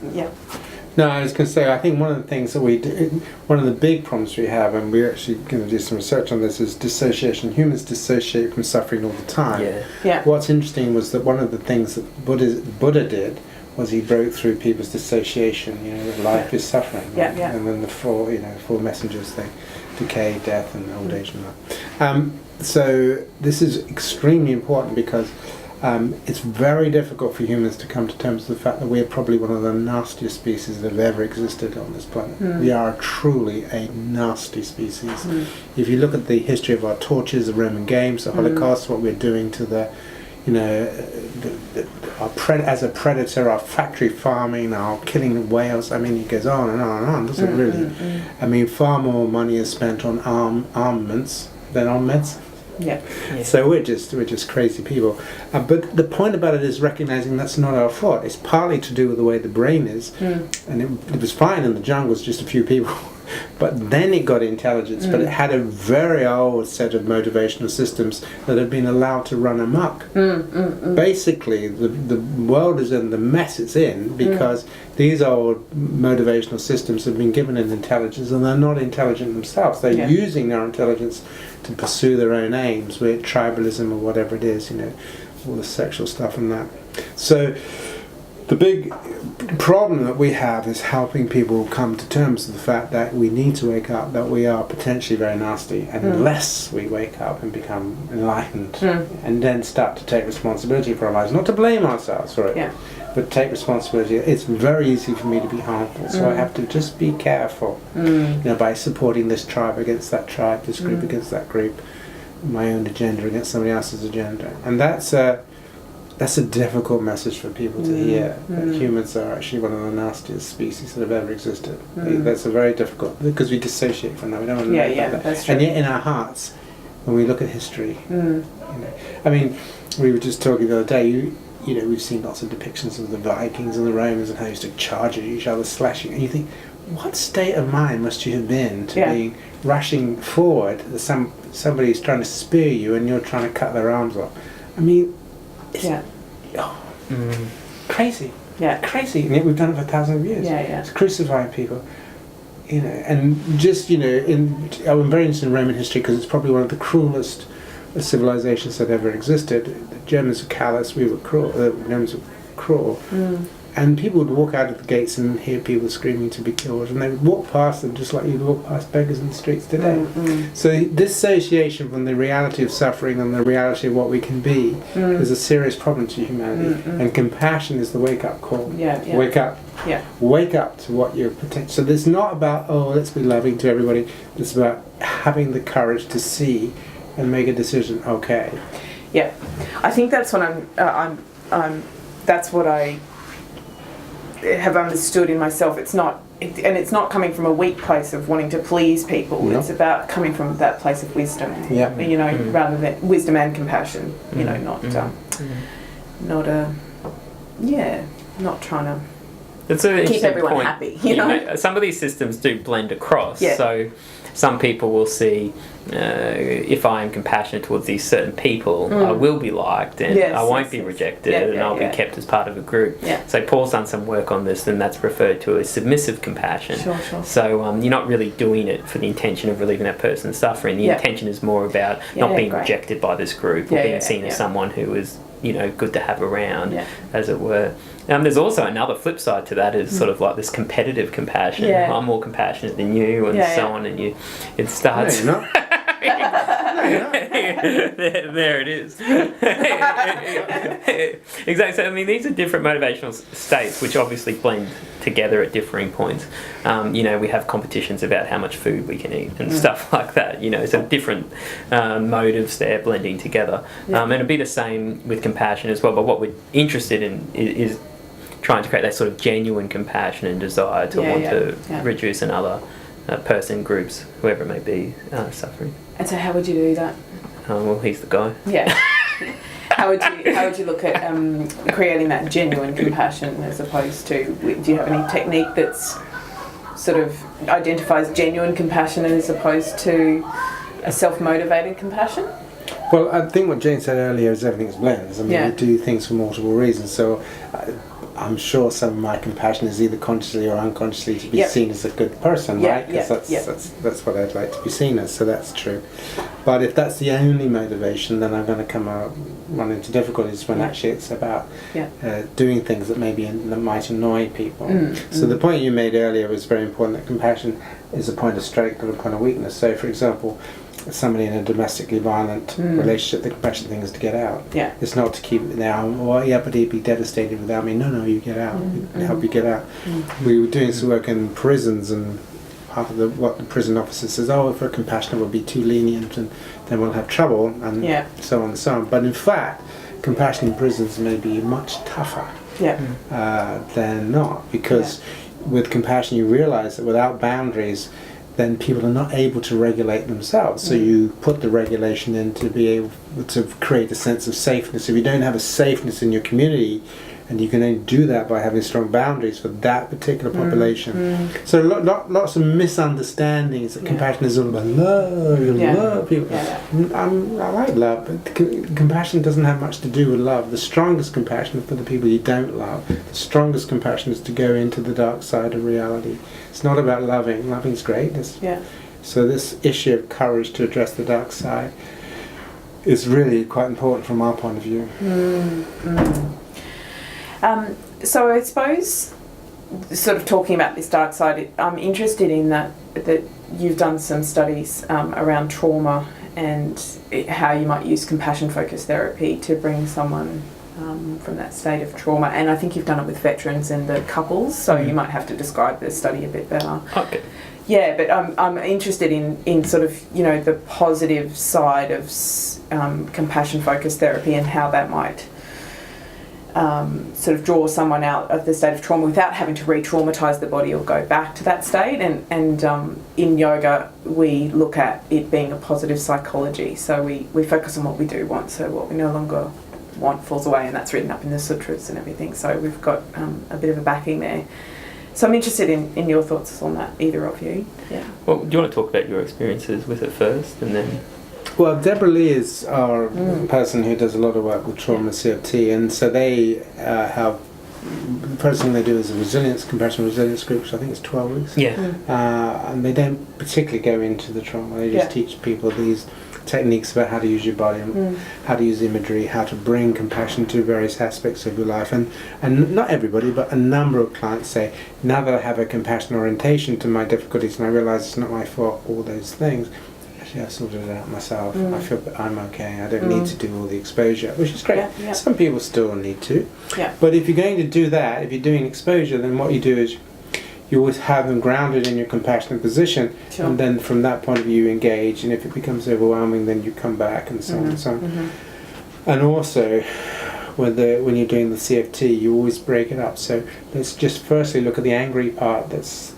No, I was going to say, I think one of the things that we do, one of the big problems we have, and we're actually going to do some research on this, is dissociation. Humans dissociate from suffering all the time. What's interesting was that one of the things that Buddha did was he broke through people's dissociation. You know, life is suffering. Right? And then the four messengers thing, decay, death, and old age, and that. So this is extremely important because it's very difficult for humans to come to terms with the fact that we're probably one of the nastiest species that have ever existed on this planet. We are truly a nasty species. If you look at the history of our tortures, the Roman Games, the Holocaust, what we're doing to the, you know, as a predator, our factory farming, our killing whales, I mean, it goes on and on and on, doesn't it really? I mean, far more money is spent on armaments than on medicine. So we're just crazy people. But the point about it is recognizing that's not our fault. It's partly to do with the way the brain is, and it was fine in the jungles, just a few people. But then it got intelligence, but it had a very old set of motivational systems that have been allowed to run amok. Basically, the world is in the mess it's in because these old motivational systems have been given an intelligence, and they're not intelligent themselves. They're using their intelligence to pursue their own aims, be it tribalism or whatever it is, you know, all the sexual stuff and that. So the big problem that we have is helping people come to terms with the fact that we need to wake up, that we are potentially very nasty, and unless we wake up and become enlightened and then start to take responsibility for our lives, not to blame ourselves for it, but take responsibility. It's very easy for me to be harmful, so I have to just be careful, you know, by supporting this tribe against that tribe, this group against that group, my own agenda against somebody else's agenda. And that's a difficult message for people to hear, that humans are actually one of the nastiest species that have ever existed. That's a very difficult, because we dissociate from that, we don't want to know about that. That's true. And yet in our hearts, when we look at history, you know, I mean, we were just talking the other day, you know, we've seen lots of depictions of the Vikings and the Romans and how they used to charge at each other, slashing, and you think, what state of mind must you have been to be rushing forward, somebody's trying to spear you and you're trying to cut their arms off? I mean, crazy. Crazy. And yet we've done it for thousands of years. It's crucifying people. You know, and just, you know, I'm very interested in Roman history because it's probably one of the cruelest civilizations that ever existed. The Germans were callous, we were cruel, the Romans were cruel. And people would walk out of the gates and hear people screaming to be killed, and they would walk past them just like you'd walk past beggars in the streets today. So dissociation from the reality of suffering and the reality of what we can be is a serious problem to humanity. And compassion is the wake-up call. Wake up. Wake up to what you're potential. So it's not about, oh, let's be loving to everybody. It's about having the courage to see and make a decision. Okay. I think that's what that's what I have understood in myself. It's not, and it's not coming from a weak place of wanting to please people. It's about coming from that place of wisdom. You know, rather than wisdom and compassion. You know, not trying to. It's an keep everyone point. Happy. You know, some of these systems do blend across. So some people will see, if I am compassionate towards these certain people, I will be liked, and I won't be rejected, and I'll be kept as part of a group. So Paul's done some work on this, and that's referred to as submissive compassion. So you're not really doing it for the intention of relieving that person's suffering. The intention is more about not being rejected by this group, or being seen as someone who is, you know, good to have around, as it were. There's also another flip side to that, is sort of like this competitive compassion. I'm more compassionate than you, and so on, and it starts. No, you're not. there it is. Exactly. So I mean, these are different motivational states, which obviously blend together at differing points. You know, we have competitions about how much food we can eat and stuff like that. You know, so different motives there blending together, and it'd be the same with compassion as well. But what we're interested in is trying to create that sort of genuine compassion and desire to want to reduce another person, groups, whoever it may be, suffering. And so how would you do that? Well, he's the guy. How would you look at creating that genuine compassion as opposed to? Do you have any technique that's sort of identifies genuine compassion as opposed to a self-motivated compassion? Well, I think what Jane said earlier is everything's blends. I mean, we do things for multiple reasons. So I'm sure some of my compassion is either consciously or unconsciously to be seen as a good person, right? Because that's what I'd like to be seen as. So that's true. But if that's the only motivation, then I'm going to run into difficulties when actually it's about doing things that that might annoy people. So the point you made earlier was very important, that compassion is a point of strength or a point of weakness. So, for example, somebody in a domestically violent relationship, the compassion thing is to get out. It's not to keep it there. But he'd be devastated without me. No, you get out. We help you get out. We were doing some work in prisons, and part of what the prison officer says, if we're compassionate, we'll be too lenient, and then we'll have trouble, and so on and so on. But in fact, compassion in prisons may be much tougher than not, because with compassion you realise that without boundaries, then people are not able to regulate themselves. So you put the regulation in to be able to create a sense of safeness. If you don't have a safeness in your community, and you can only do that by having strong boundaries for that particular population. So lots of misunderstandings that compassion is all about love, love people. I like love, but compassion doesn't have much to do with love. The strongest compassion is for the people you don't love. The strongest compassion is to go into the dark side of reality. It's not about loving. Loving's great. So this issue of courage to address the dark side is really quite important from our point of view. So I suppose, sort of talking about this dark side, I'm interested in that you've done some studies around trauma and how you might use compassion-focused therapy to bring someone from that state of trauma. And I think you've done it with veterans and the couples, so you might have to describe the study a bit better. Okay. Yeah, but I'm interested in sort of, the positive side of compassion-focused therapy and how that might sort of draw someone out of the state of trauma without having to re-traumatise the body or go back to that state. And in yoga, we look at it being a positive psychology. So we focus on what we do want, so what we no longer want falls away, and that's written up in the sutras and everything. So we've got a bit of a backing there. So I'm interested in your thoughts on that, either of you. Yeah. Well, do you want to talk about your experiences with it first, and then... Well, Deborah Lee is our person who does a lot of work with trauma and CFT, and so they have, the first thing they do is a compassion resilience group, which I think is 12 weeks. And they don't particularly go into the trauma, they just teach people these techniques about how to use your body, and how to use imagery, how to bring compassion to various aspects of your life. And not everybody, but a number of clients say, now that I have a compassion orientation to my difficulties and I realise it's not my fault, all those things, I've sorted it out myself. I feel that I'm okay. I don't need to do all the exposure, which is great. Some people still need to. But if you're going to do that, if you're doing exposure, then what you do is you always have them grounded in your compassionate position, and then from that point of view you engage, and if it becomes overwhelming then you come back, and so on and so on. And also when you're doing the CFT, you always break it up. So let's just firstly look at the angry part, that's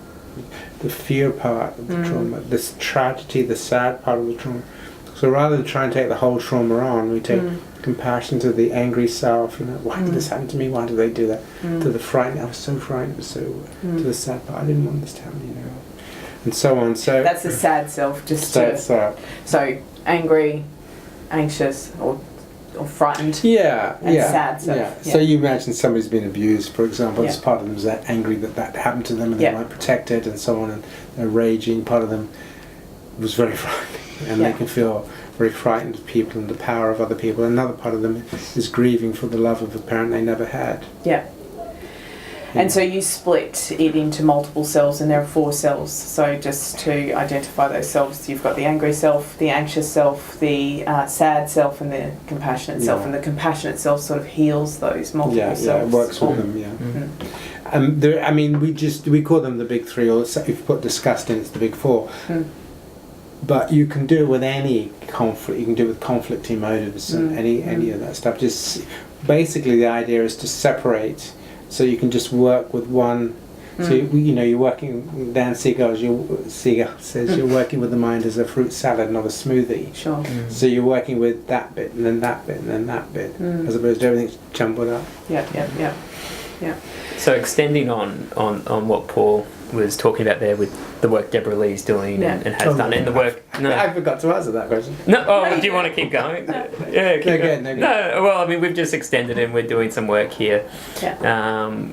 the fear part of the trauma, this tragedy, the sad part of the trauma. So rather than try and take the whole trauma on, we take compassion to the angry self, why did this happen to me, why did they do that, to the frightened, I was so frightened, to the sad part, I didn't want this to happen, and so on. So that's the sad self, so angry, anxious, or frightened, sad self. So you imagine somebody's been abused, for example, as part of them is that angry that happened to them, and they might protect it and so on, and they're raging. Part of them was very frightening, and they can feel very frightened of people and the power of other people. Another part of them is grieving for the love of a parent they never had. And so you split it into multiple cells, and there are 4 cells. So just to identify those cells, you've got the angry self, the anxious self, the sad self, and the compassionate self. And the compassionate self sort of heals those multiple cells. Yeah, it works with them. We call them the big 3, or if you put disgust in, it's the big 4. But you can do it with any conflict. You can do it with conflicting motives and any of that stuff. Just basically, the idea is to separate. So you can just work with one So you're working. Dan Siegel says you're working with the mind as a fruit salad, not a smoothie. Sure. So you're working with that bit, and then that bit, and then that bit, as opposed to everything jumbled up. Yeah. So extending on what Paul was talking about there with the work Deborah Lee's doing and has done, and the work. No, I forgot to answer that question. No, do you want to keep going? Yeah, keep going. No, well, I mean, we've just extended and we're doing some work here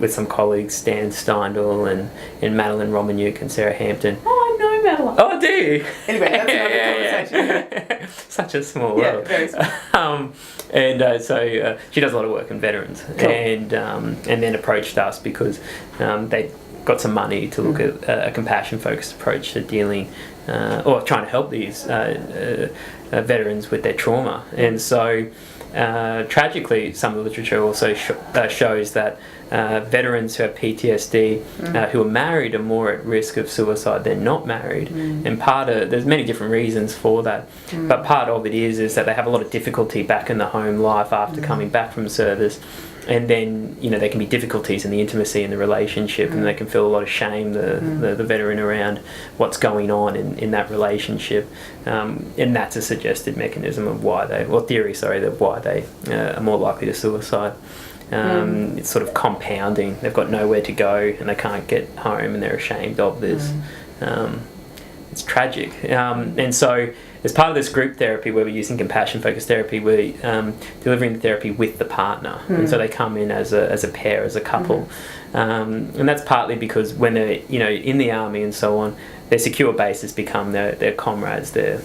with some colleagues, Stan Steindl and Madeline Romanuk and Sarah Hampton. Oh, I know Madeline. Oh, do you? Anyway, that's another conversation. Such a small world. Yeah, very small. So she does a lot of work on veterans, cool. and then approached us because they got some money to look at a compassion-focused approach to dealing or trying to help these veterans with their trauma. And so tragically, some of the literature also shows that veterans who have PTSD who are married are more at risk of suicide than not married. And there's many different reasons for that, but part of it is that they have a lot of difficulty back in the home life after coming back from service. And then, there can be difficulties in the intimacy in the relationship, and they can feel a lot of shame, the veteran, around what's going on in that relationship. And that's a suggested mechanism of why they are more likely to suicide. It's sort of compounding. They've got nowhere to go and they can't get home and they're ashamed of this. It's tragic. And so as part of this group therapy where we're using compassion-focused therapy, we're delivering the therapy with the partner. And so they come in as a pair, as a couple. And that's partly because when they're in the army and so on, their secure base has become their comrades, their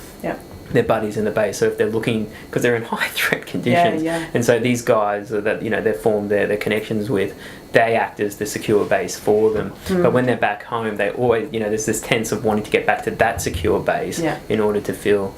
buddies in the base. So if they're looking, because they're in high threat conditions, and so these guys that they've formed their connections with, they act as the secure base for them. But when they're back home, they always, there's this tense of wanting to get back to that secure base in order to feel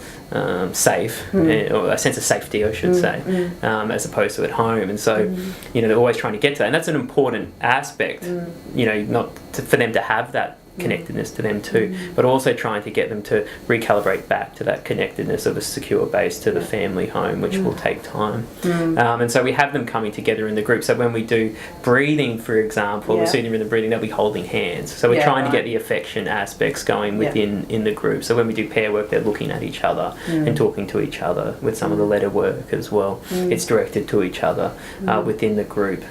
safe, or a sense of safety, I should say, as opposed to at home. And so, they're always trying to get to that, and that's an important aspect. For them to have that connectedness to them too, but also trying to get them to recalibrate back to that connectedness of a secure base to the family home, which will take time. And so we have them coming together in the group. So when we do breathing, for example, the soothing rhythm breathing, they'll be holding hands. So we're trying to get the affection aspects going within the group. So when we do pair work, they're looking at each other and talking to each other. With some of the letter work as well, it's directed to each other within the group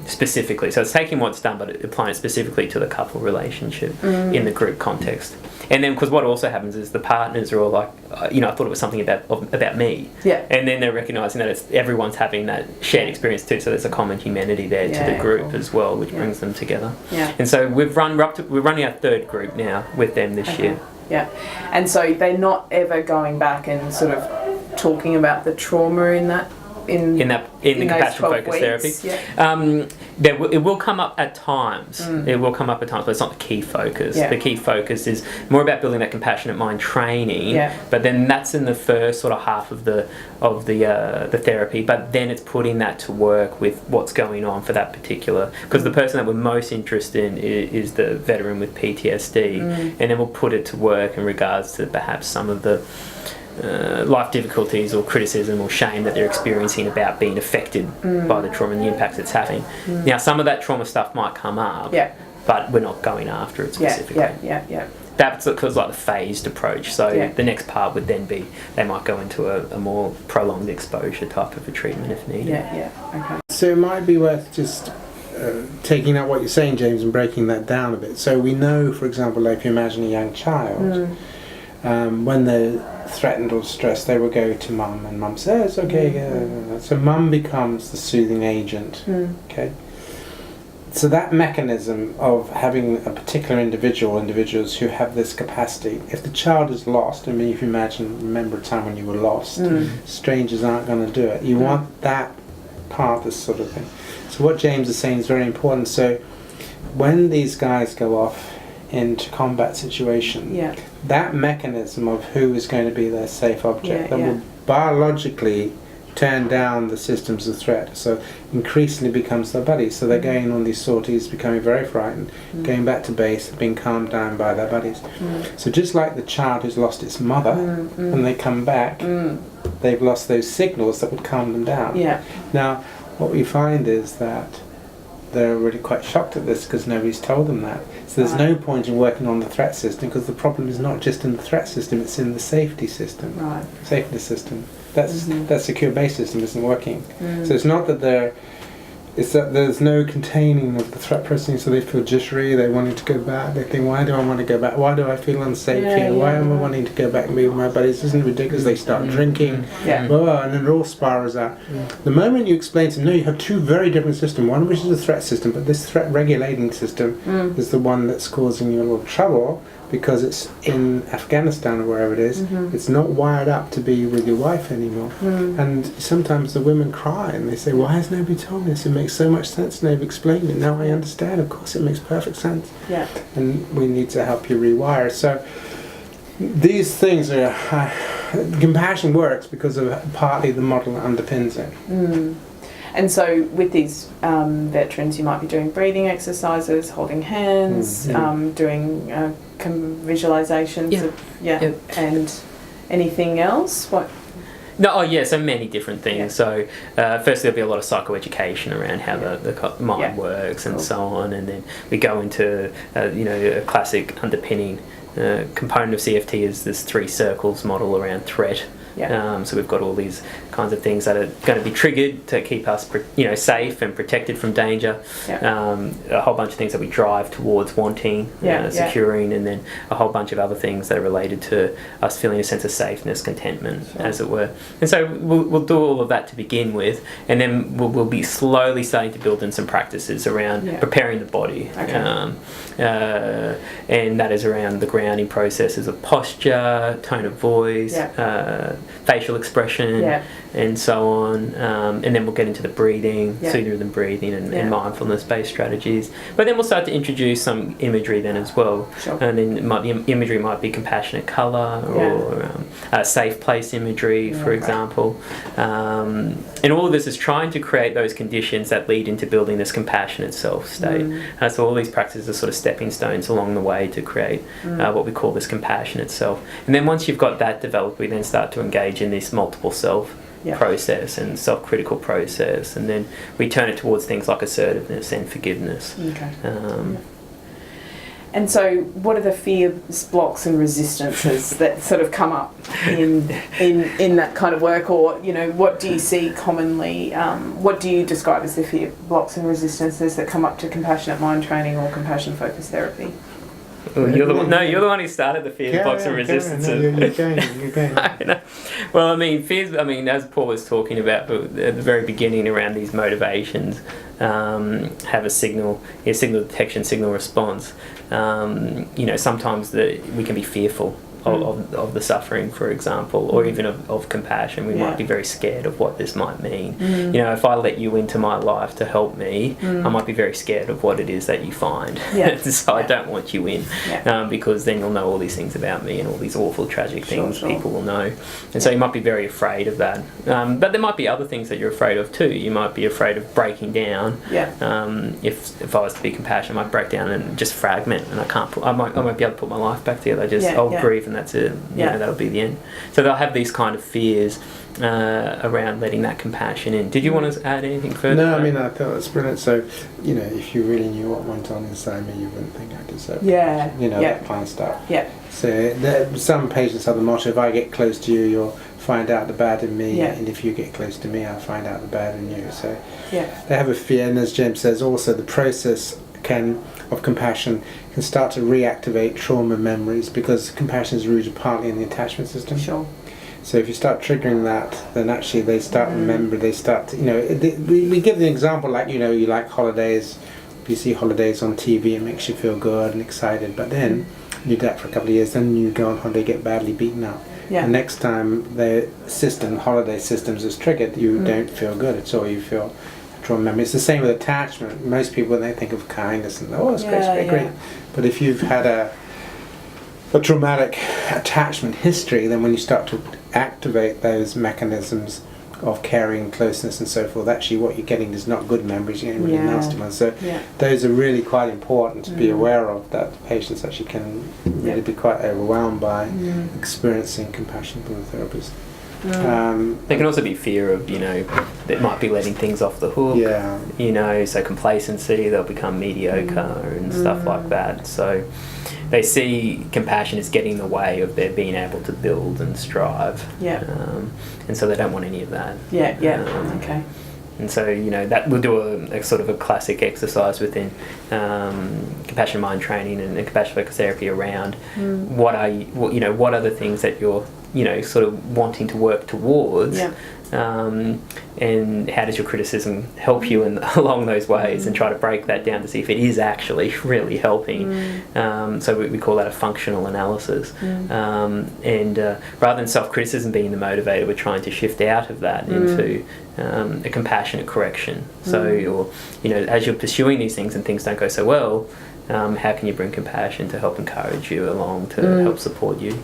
specifically. So it's taking what's done but applying it specifically to the couple relationship in the group context. And then, because what also happens is the partners are all like, I thought it was something about me. And then they're recognising that it's everyone's having that shared experience too. So there's a common humanity there to the group as well, which brings them together. And so we're running our third group now with them this year. And so they're not ever going back and sort of talking about the trauma in that. In the compassion focused therapy, it will come up at times. It will come up at times, but it's not the key focus. The key focus is more about building that compassionate mind training. But then that's in the first sort of half of the therapy. But then it's putting that to work with what's going on for that particular. Because the person that we're most interested in is the veteran with PTSD, and then we'll put it to work in regards to perhaps some of the life difficulties or criticism or shame that they're experiencing about being affected by the trauma and the impacts it's having. Now, some of that trauma stuff might come up, but we're not going after it specifically. That's because like the phased approach. So the next part would then be they might go into a more prolonged exposure type of a treatment if needed. Okay. So it might be worth just taking out what you're saying, James, and breaking that down a bit. So we know, for example, like if you imagine a young child, when they're threatened or stressed, they will go to mum, and mum says, okay, so mum becomes the soothing agent. Okay. So that mechanism of having a particular individuals who have this capacity, if the child is lost, if you remember a time when you were lost, strangers aren't going to do it. You want that part, this sort of thing. So what James is saying is very important. So when these guys go off into combat situation, that mechanism of who is going to be their safe object that will biologically turn down the systems of threat, so increasingly becomes their buddies. So they're going on these sorties, becoming very frightened, going back to base, being calmed down by their buddies. So just like the child who's lost its mother, when they come back, they've lost those signals that would calm them down. Now, what we find is that they're really quite shocked at this because nobody's told them that. So there's no point in working on the threat system because the problem is not just in the threat system, it's in the safety system. Right. Safety system. That secure-based system isn't working. So it's not that it's that there's no containing of the threat processing, so they feel jittery, they wanting to go back, they think, why do I want to go back? Why do I feel unsafe here? Why am I wanting to go back and be with my buddies? Isn't it ridiculous? They start drinking, and then it all spirals out. The moment you explain to them, no, you have two very different systems, one which is a threat system, but this threat regulating system is the one that's causing you a little trouble, because it's in Afghanistan or wherever it is, it's not wired up to be with your wife anymore. And sometimes the women cry and they say, why has nobody told me this? It makes so much sense and they've explained it. Now I understand. Of course it makes perfect sense. Yeah. And we need to help you rewire. So these things are... compassion works because of partly the model that underpins it. And so with these veterans, you might be doing breathing exercises, holding hands, doing visualizations, and anything else? What? No, so many different things. Yeah. So first there'll be a lot of psychoeducation around how the mind works and so on, and then we go into a classic underpinning component of CFT is this 3 circles model around threat. So we've got all these kinds of things that are going to be triggered to keep us, safe and protected from danger. A whole bunch of things that we drive towards wanting, securing, and then a whole bunch of other things that are related to us feeling a sense of safeness, contentment, as it were. And so we'll do all of that to begin with, and then we'll be slowly starting to build in some practices around preparing the body. And that is around the grounding processes of posture, tone of voice, facial expression, and so on. And then we'll get into the breathing, sooner rhythm breathing, and mindfulness-based strategies. But then we'll start to introduce some imagery then as well. And then the imagery might be compassionate colour or safe place imagery, for example. And all of this is trying to create those conditions that lead into building this compassionate self state. So all these practices are sort of stepping stones along the way to create what we call this compassionate self. And then once you've got that developed, we then start to engage in this multiple self process and self-critical process, and then we turn it towards things like assertiveness and forgiveness. And so what are the fears, blocks and resistances that sort of come up in that kind of work, or what do you see commonly, what do you describe as the fear, blocks and resistances that come up to compassionate mind training or compassion focused therapy? Well, you're the one who started the fears, blocks and resistances. You're going. Well, fears, as Paul was talking about at the very beginning around these motivations, have a signal detection, signal response. Sometimes we can be fearful of the suffering, for example, or even of compassion. We might be very scared of what this might mean. If I let you into my life to help me, I might be very scared of what it is that you find. So I don't want you in, because then you'll know all these things about me and all these awful, tragic things people will know. And so you might be very afraid of that. But there might be other things that you're afraid of too. You might be afraid of breaking down. If I was to be compassionate, I might break down and just fragment, and I might be able to put my life back together. I'll grieve, and that's it. That'll be the end. So they'll have these kind of fears around letting that compassion in. Did you want to add anything further? No, I thought that's brilliant. So, if you really knew what went on inside me, you wouldn't think I deserved it. That kind of stuff. So some patients have the motto, if I get close to you, you'll find out the bad in me, and if you get close to me, I'll find out the bad in you. So they have a fear, and as James says, also the process of compassion can start to reactivate trauma memories, because compassion is rooted partly in the attachment system. So if you start triggering that, then actually they start remember. They start to, we give the example like you like holidays. If you see holidays on TV, it makes you feel good and excited. But then you do that for a couple of years, then you go on holiday, get badly beaten up. And next time the holiday systems is triggered, you don't feel good at all. You feel trauma memory. It's the same with attachment. Most people, when they think of kindness, and it's great. But if you've had a traumatic attachment history, then when you start to activate those mechanisms of caring, closeness and so forth, actually what you're getting is not good memories, you're getting really nasty ones. So those are really quite important to be aware of, that patients actually can really be quite overwhelmed by experiencing compassion from the therapist. There can also be fear of, that might be letting things off the hook. Yeah. So complacency, they'll become mediocre and stuff like that. So they see compassion as getting in the way of their being able to build and strive. Yeah. And so they don't want any of that. Yeah, okay. And so, that we'll do a sort of a classic exercise within compassion mind training and compassion focus therapy around what are the things that you're, sort of wanting to work towards. Yeah. And how does your criticism help you along those ways, and try to break that down to see if it is actually really helping. So we call that a functional analysis. And rather than self-criticism being the motivator, we're trying to shift out of that into a compassionate correction. So as you're pursuing these things and things don't go so well, how can you bring compassion to help encourage you along, to help support you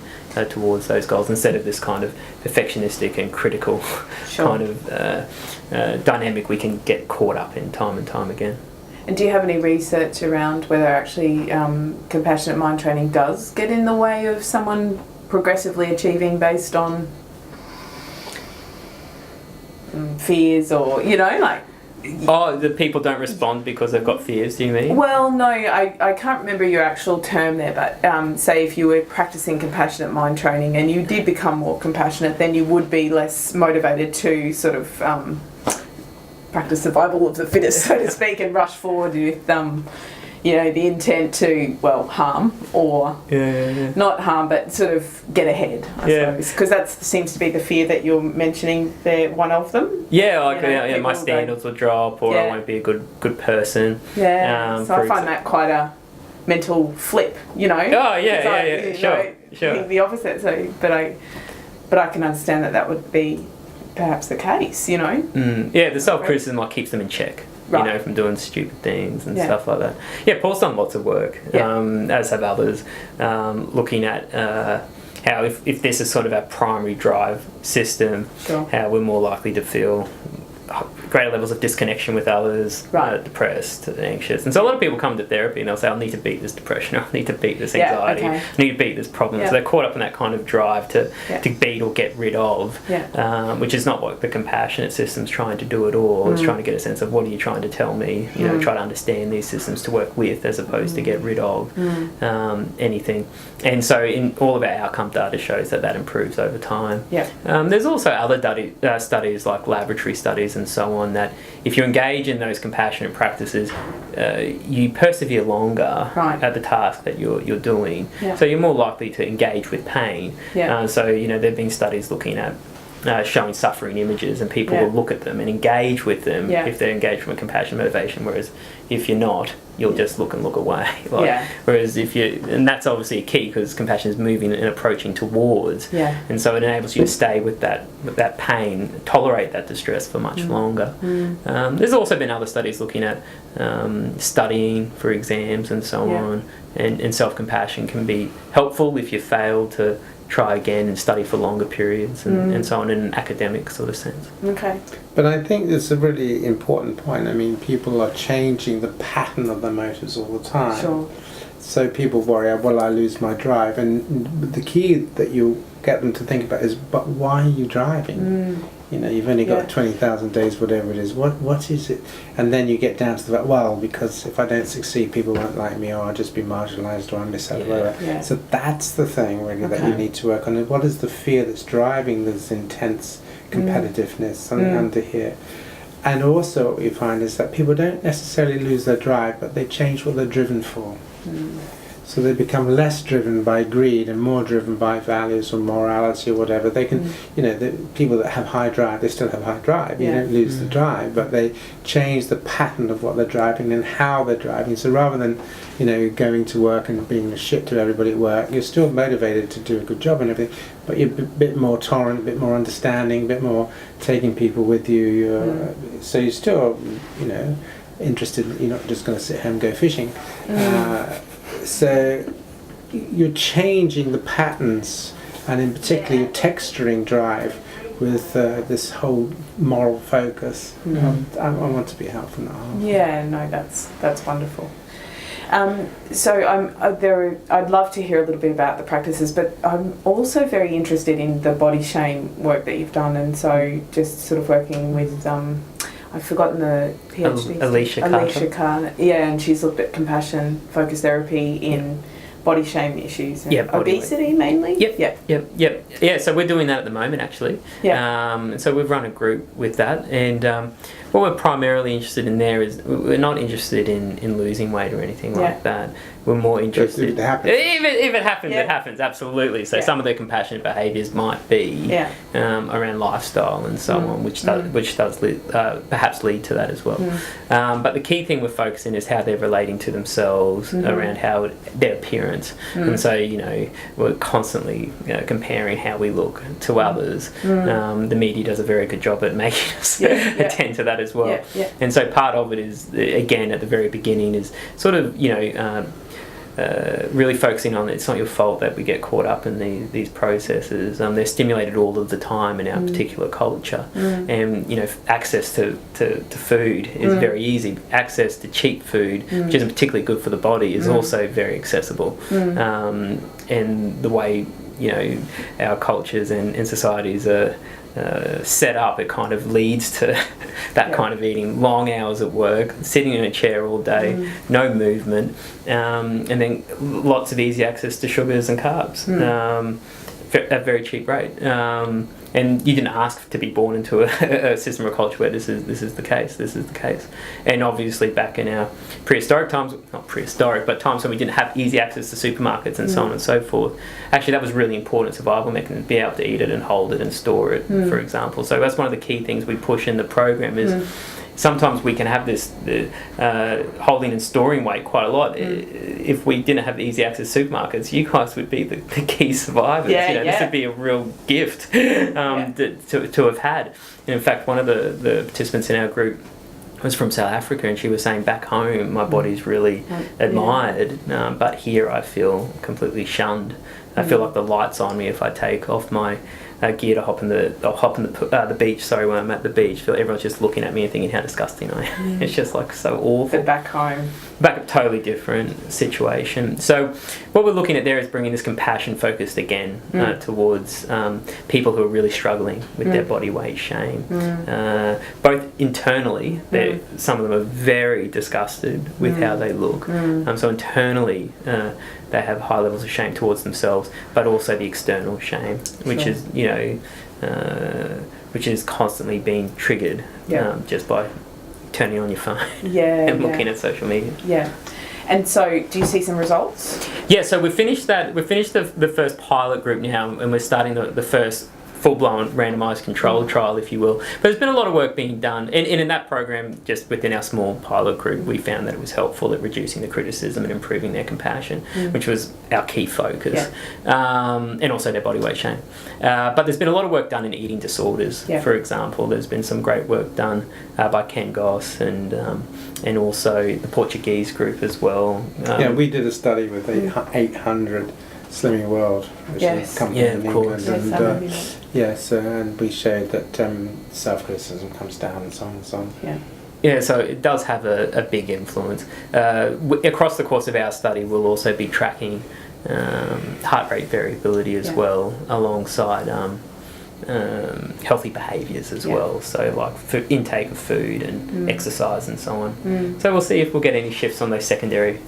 towards those goals, instead of this kind of perfectionistic and critical kind of dynamic we can get caught up in time and time again. And do you have any research around whether actually compassionate mind training does get in the way of someone progressively achieving based on fears, or the people don't respond because they've got fears, do you mean? Well, no, I can't remember your actual term there, but say if you were practicing compassionate mind training and you did become more compassionate, then you would be less motivated to sort of practice survival of the fittest, so to speak, and rush forward with the intent to, harm, or not harm, but sort of get ahead, I suppose. Because that seems to be the fear that you're mentioning there, one of them. Yeah, my standards will drop, or I won't be a good person. Yeah, so I find that quite a mental flip, Oh, yeah, sure. The opposite, so, but I can understand that would be perhaps the case, the self-criticism keeps them in check. Right. From doing stupid things and stuff like that. Yeah, Paul's done lots of work, as have others, looking at how if this is sort of our primary drive system, how we're more likely to feel greater levels of disconnection with others, depressed, anxious. And so a lot of people come to therapy and they'll say, I need to beat this depression, I need to beat this anxiety, I need to beat this problem. So they're caught up in that kind of drive to beat or get rid of, which is not what the compassionate system's trying to do at all. It's trying to get a sense of, what are you trying to tell me? Try to understand these systems to work with, as opposed to get rid of anything. And so in all of our outcome data shows that improves over time. There's also other studies like laboratory studies and so on, that if you engage in those compassionate practices, you persevere longer at the task that you're doing. So you're more likely to engage with pain. So there have been studies looking at showing suffering images, and people will look at them and engage with them if they're engaged from a compassion motivation, whereas if you're not, you'll just look away. Whereas and that's obviously a key, because compassion is moving and approaching towards, and so it enables you to stay with that pain, tolerate that distress for much longer. There's also been other studies looking at studying for exams and so on, and self-compassion can be helpful if you fail to try again and study for longer periods and so on, in an academic sort of sense. Okay. But I think it's a really important point. I mean, people are changing the pattern of their motives all the time. Sure. So people worry, will I lose my drive? And the key that you get them to think about is, but why are you driving? You've only got 20,000 days, whatever it is. What is it? And then you get down to the because if I don't succeed, people won't like me, or I'll just be marginalised, or I'm misunderstood. So that's the thing really that you need to work on. What is the fear that's driving this intense competitiveness, something under here? And also what we find is that people don't necessarily lose their drive, but they change what they're driven for. So they become less driven by greed and more driven by values or morality or whatever. They can, the people that have high drive, they still have high drive. You don't lose the drive, but they change the pattern of what they're driving and how they're driving. So rather than, going to work and being a shit to everybody at work, you're still motivated to do a good job and everything, but you're a bit more tolerant, a bit more understanding, a bit more taking people with you. So you're still, interested. You're not just going to sit home and go fishing. So you're changing the patterns, and in particular you're texturing drive with this whole moral focus. I want to be helpful now. Yeah, no, that's wonderful. I'd love to hear a little bit about the practices, but I'm also very interested in the body shame work that you've done, and so just sort of working with I've forgotten the PhD. Alicia Carr. Yeah, and she's looked at compassion focused therapy in body shame issues. And obesity mainly. Yep. Yeah, so we're doing that at the moment actually. Yeah. So we've run a group with that, and what we're primarily interested in there is we're not interested in losing weight or anything like that. We're more interested. If it happens. If it happens, it happens, absolutely. So some of the compassionate behaviours might be around lifestyle and so on, which does perhaps lead to that as well. But the key thing we're focusing is how they're relating to themselves around how their appearance. And so, we're constantly comparing how we look to others. The media does a very good job at making us attend to that as well. And so part of it is, again, at the very beginning is sort of, really focusing on it's not your fault that we get caught up in these processes. They're stimulated all of the time in our particular culture, and access to food is very easy. Access to cheap food, which isn't particularly good for the body, is also very accessible. And the way our cultures and societies are set up, it kind of leads to that kind of eating, long hours at work, sitting in a chair all day, no movement, and then lots of easy access to sugars and carbs at a very cheap rate. And you didn't ask to be born into a system or culture where this is the case. And obviously back in our prehistoric times, not prehistoric, but times when we didn't have easy access to supermarkets and so on and so forth, actually that was really important survival mechanism, to be able to eat it and hold it and store it, for example. So that's one of the key things we push in the program is sometimes we can have this holding and storing weight quite a lot. If we didn't have easy access to supermarkets, you guys would be the key survivors. This would be a real gift to have had. And in fact, one of the participants in our group was from South Africa, and she was saying, back home my body's really admired, but here I feel completely shunned. I feel like the light's on me if I take off my gear to hop in the beach. Sorry, when I'm at the beach, feel everyone's just looking at me and thinking how disgusting I am. It's just like so awful. But back home, totally different situation. So what we're looking at there is bringing this compassion focused again towards people who are really struggling with their body weight shame. Both internally, some of them are very disgusted with how they look. So internally, they have high levels of shame towards themselves, but also the external shame, which is which is constantly being triggered just by turning on your phone and looking at social media. And so, do you see some results? Yeah, so we finished the first pilot group now, and we're starting the first full-blown randomised controlled trial, if you will. But there's been a lot of work being done, and in that program, just within our small pilot group, we found that it was helpful at reducing the criticism and improving their compassion, which was our key focus, and also their body weight shame. But there's been a lot of work done in eating disorders, for example. There's been some great work done by Ken Goss and also the Portuguese group as well. We did a study with 800 Slimming World, which is a company in England, and we showed that self-criticism comes down and so on and so on. Yeah, so it does have a big influence. Across the course of our study, we'll also be tracking heart rate variability as well, alongside healthy behaviours as well. So like intake of food and exercise and so on. So we'll see if we'll get any shifts on those secondary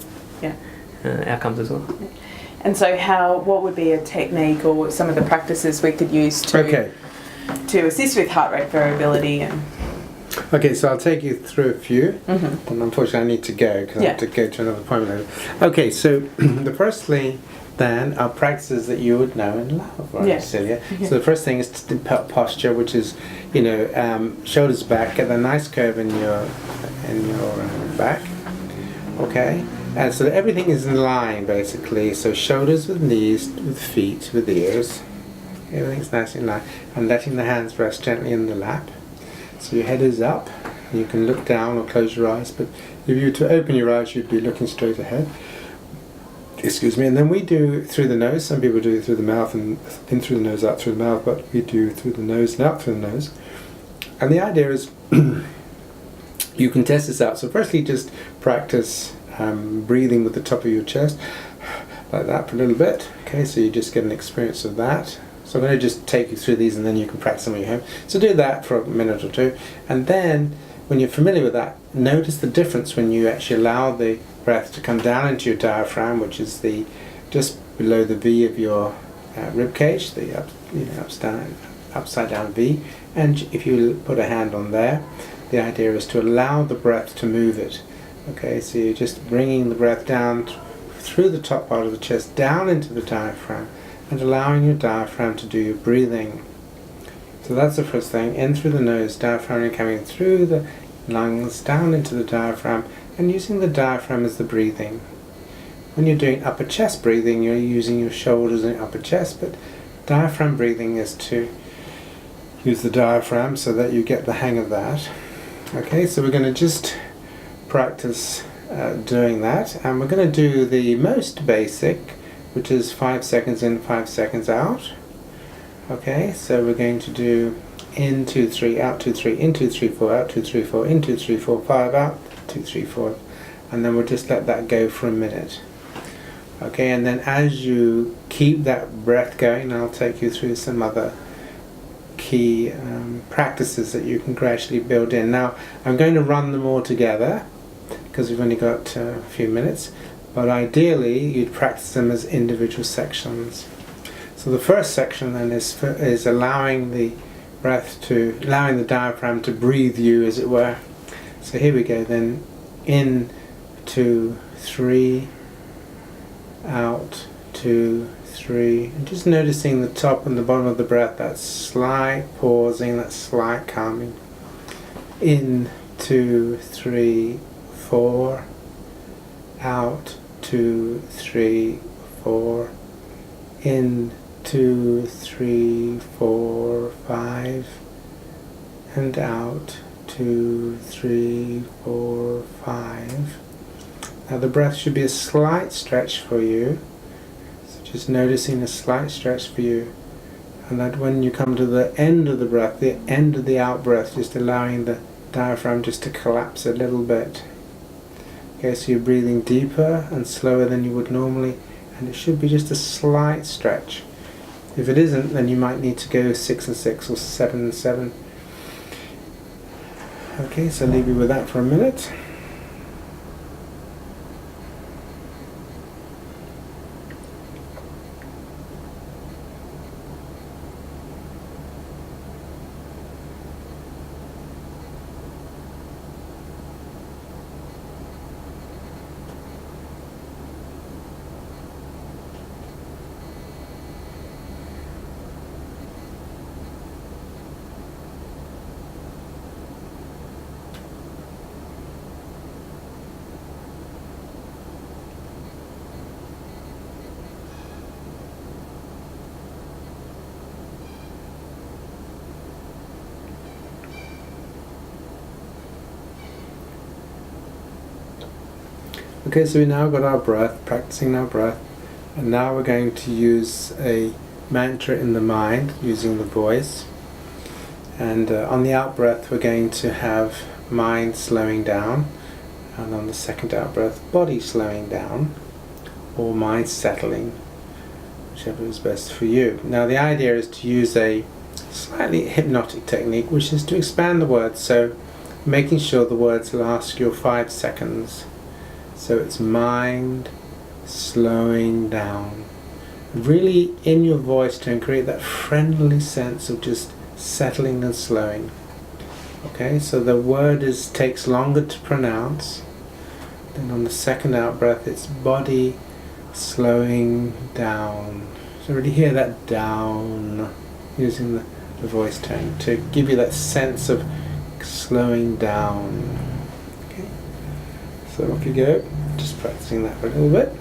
outcomes as well. And so what would be a technique or some of the practices we could use to assist with heart rate variability? Okay, so I'll take you through a few, and unfortunately I need to go because I have to go to another appointment later. Okay, so the firstly then are practices that you would know and love, right, Celia? So the first thing is posture, which is, shoulders back, get a nice curve in your back, okay? And so everything is in line, basically. So shoulders with knees, with feet, with ears. Everything's nice in line. And letting the hands rest gently in the lap. So your head is up. You can look down or close your eyes. But if you were to open your eyes, you'd be looking straight ahead. Excuse me. And then we do through the nose. Some people do it through the mouth and in through the nose, out through the mouth. But we do through the nose and out through the nose. And the idea is you can test this out. So firstly, just practice breathing with the top of your chest, like that for a little bit. Okay, so you just get an experience of that. So I'm going to just take you through these and then you can practice them at your home. So do that for a minute or two, and then when you're familiar with that, notice the difference when you actually allow the breath to come down into your diaphragm, which is the just below the V of your rib cage, the upside down V. And if you put a hand on there, the idea is to allow the breath to move it. Okay, so you're just bringing the breath down through the top part of the chest, down into the diaphragm, and allowing your diaphragm to do your breathing. So that's the first thing, in through the nose, diaphragm coming through the lungs, down into the diaphragm, and using the diaphragm as the breathing. When you're doing upper chest breathing, you're using your shoulders and upper chest, but diaphragm breathing is to use the diaphragm so that you get the hang of that. Okay, so we're going to just practice doing that, and we're going to do the most basic, which is 5 seconds in, 5 seconds out. Okay, so we're going to do in 2 3, out 2 3, in 2 3 4, out 2 3 4, in 2 3 4 5, out 2 3 4, and then we'll just let that go for a minute. Okay, and then as you keep that breath going, I'll take you through some other key practices that you can gradually build in. Now I'm going to run them all together because we've only got a few minutes, but ideally you'd practice them as individual sections. So the first section then is allowing the diaphragm to breathe you, as it were. So here we go then. In 2 3, out 2 3, and just noticing the top and the bottom of the breath, that slight pausing, that slight calming. In 2 3 4, out 2 3 4, in 2 3 4 5, and out 2 3 4 5. Now the breath should be a slight stretch for you, so just noticing a slight stretch for you, and that when you come to the end of the breath, the end of the out breath, just allowing the diaphragm just to collapse a little bit. Okay, so you're breathing deeper and slower than you would normally, and it should be just a slight stretch. If it isn't, then you might need to go 6 and 6 or 7 and 7. Okay, so leave you with that for a minute. Okay, so we now got our breath, practicing our breath, and now we're going to use a mantra in the mind using the voice. And on the out breath we're going to have mind slowing down, and on the second out breath body slowing down, or mind settling, whichever is best for you. Now the idea is to use a slightly hypnotic technique, which is to expand the words, so making sure the words last your 5 seconds. So it's mind slowing down. Really in your voice to create that friendly sense of just settling and slowing. Okay, so the word takes longer to pronounce. Then on the second out breath it's body slowing down. So really hear that down, using the voice tone to give you that sense of slowing down. Okay, so off you go. Just practicing that for a little bit.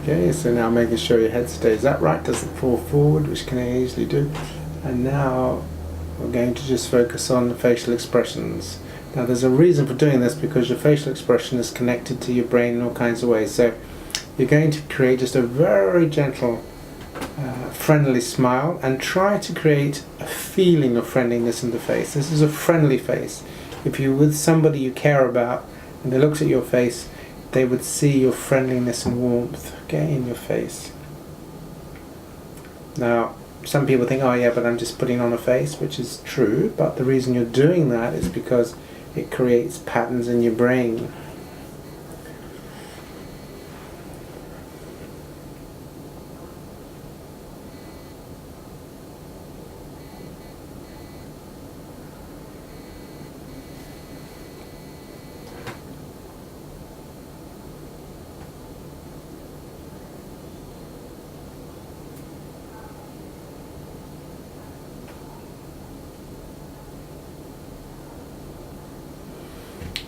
Okay, so now making sure your head stays upright, doesn't fall forward, which can easily do. And now we're going to just focus on the facial expressions. Now there's a reason for doing this, because your facial expression is connected to your brain in all kinds of ways. So you're going to create just a very gentle, friendly smile, and try to create a feeling of friendliness in the face. This is a friendly face. If you're with somebody you care about and they looked at your face, they would see your friendliness and warmth, okay, in your face. Now, some people think, oh yeah, but I'm just putting on a face, which is true, but the reason you're doing that is because it creates patterns in your brain.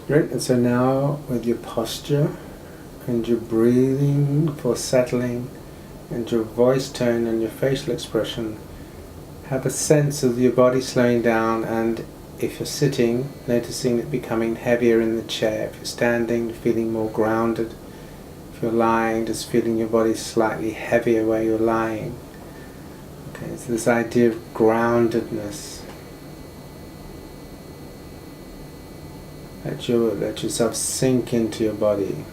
Great, and so now with your posture and your breathing for settling and your voice tone and your facial expression, have a sense of your body slowing down, and if you're sitting, noticing it becoming heavier in the chair. If you're standing, feeling more grounded. If you're lying, just feeling your body slightly heavier where you're lying. Okay, so this idea of groundedness. Let yourself sink into your body.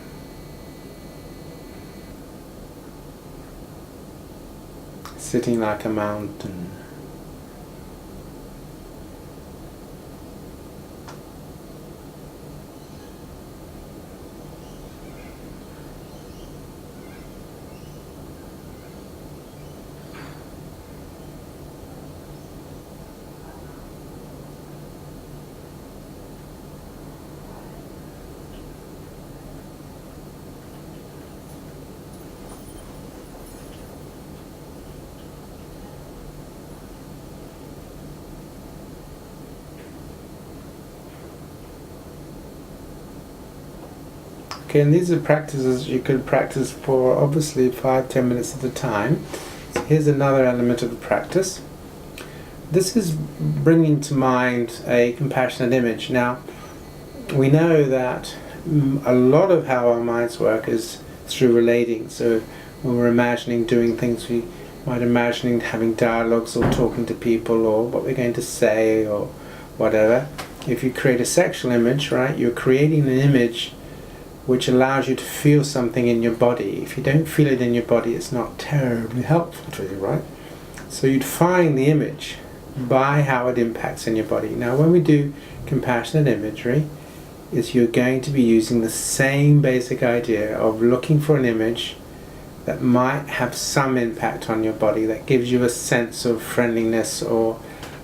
Sitting like a mountain. Okay, and these are practices you could practice for obviously 5-10 minutes at a time. So here's another element of the practice. This is bringing to mind a compassionate image. Now, we know that a lot of how our minds work is through relating. So when we're imagining doing things, we might imagining having dialogues or talking to people or what we're going to say or whatever. If you create a sexual image, right, you're creating an image which allows you to feel something in your body. If you don't feel it in your body, it's not terribly helpful to you, right? So you'd find the image by how it impacts in your body. Now, when we do compassionate imagery, is you're going to be using the same basic idea of looking for an image that might have some impact on your body, that gives you a sense of friendliness or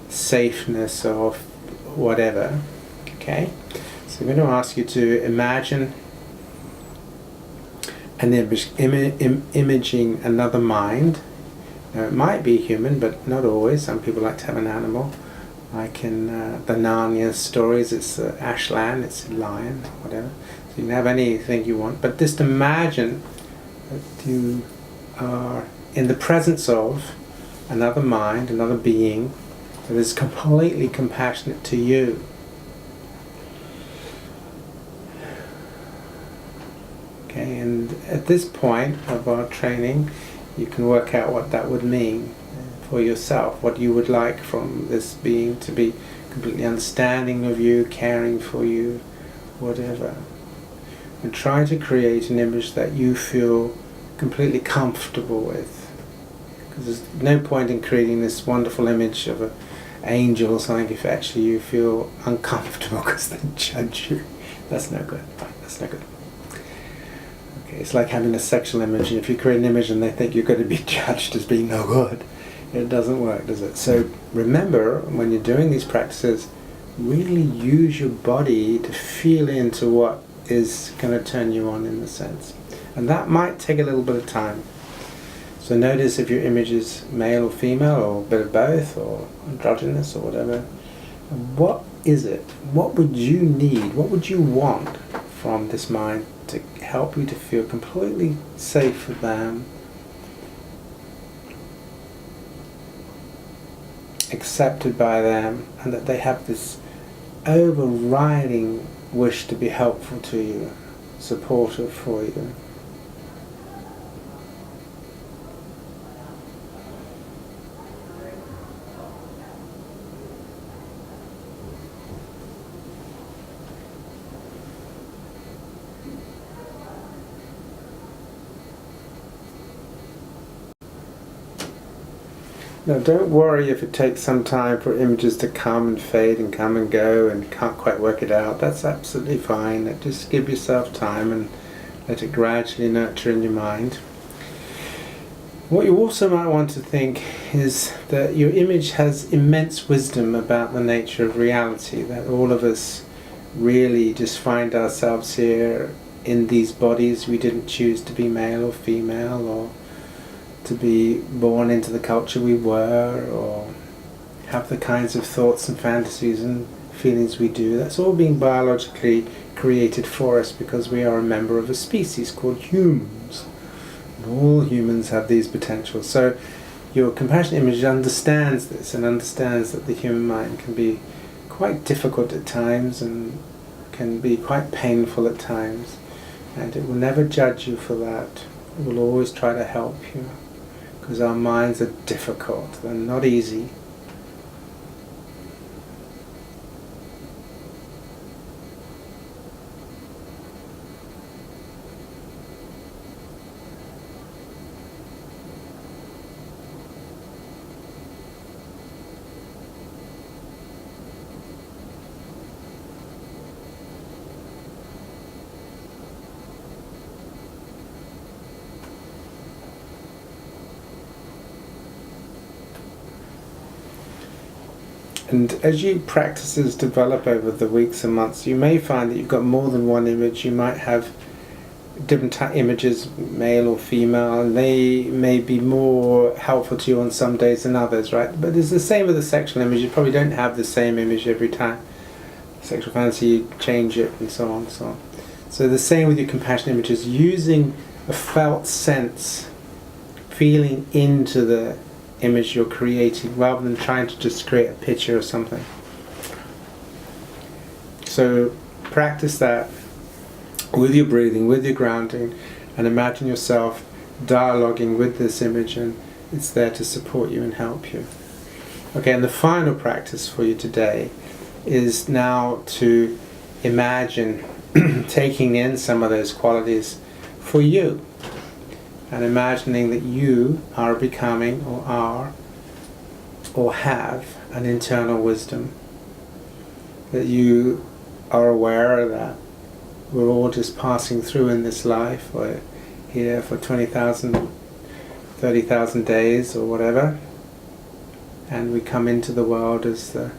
safeness or whatever. Okay? So I'm going to ask you to imagine an image, imaging another mind. Now, it might be human, but not always. Some people like to have an animal. Like in the Narnia stories, it's Ashland, it's a lion, whatever. So you can have anything you want, but just imagine that you are in the presence of another mind, another being that is completely compassionate to you. Okay, and at this point of our training, you can work out what that would mean for yourself, what you would like from this being to be completely understanding of you, caring for you, whatever. And try to create an image that you feel completely comfortable with. Because there's no point in creating this wonderful image of an angel or something if actually you feel uncomfortable because they judge you. That's no good. That's no good. Okay, it's like having a sexual image. If you create an image and they think you're going to be judged as being no good, it doesn't work, does it? So remember, when you're doing these practices, really use your body to feel into what is going to turn you on in the sense. And that might take a little bit of time. So notice if your image is male or female or a bit of both or androgynous or whatever. What is it? What would you need? What would you want from this mind to help you to feel completely safe with them, accepted by them, and that they have this overriding wish to be helpful to you, supportive for you. Now, don't worry if it takes some time for images to come and fade and come and go and you can't quite work it out. That's absolutely fine. Just give yourself time and let it gradually nurture in your mind. What you also might want to think is that your image has immense wisdom about the nature of reality, that all of us really just find ourselves here in these bodies. We didn't choose to be male or female, or to be born into the culture we were, or have the kinds of thoughts and fantasies and feelings we do. That's all being biologically created for us because we are a member of a species called humans. And all humans have these potentials. So your compassionate image understands this and understands that the human mind can be quite difficult at times and can be quite painful at times. And it will never judge you for that. It will always try to help you. Because our minds are difficult, they're not easy. And as your practices develop over the weeks and months, you may find that you've got more than one image. You might have different images, male or female, and they may be more helpful to you on some days than others, right? But it's the same with the sexual image. You probably don't have the same image every time. Sexual fantasy, you change it, and so on and so on. So the same with your compassion images, using a felt sense, feeling into the image you're creating rather than trying to just create a picture or something. So practice that with your breathing, with your grounding, and imagine yourself dialoguing with this image, and it's there to support you and help you. Okay, and the final practice for you today is now to imagine taking in some of those qualities for you, and imagining that you are becoming or are or have an internal wisdom, that you are aware that we're all just passing through in this life. We're here for 20,000, 30,000 days or whatever, and we come into the world as the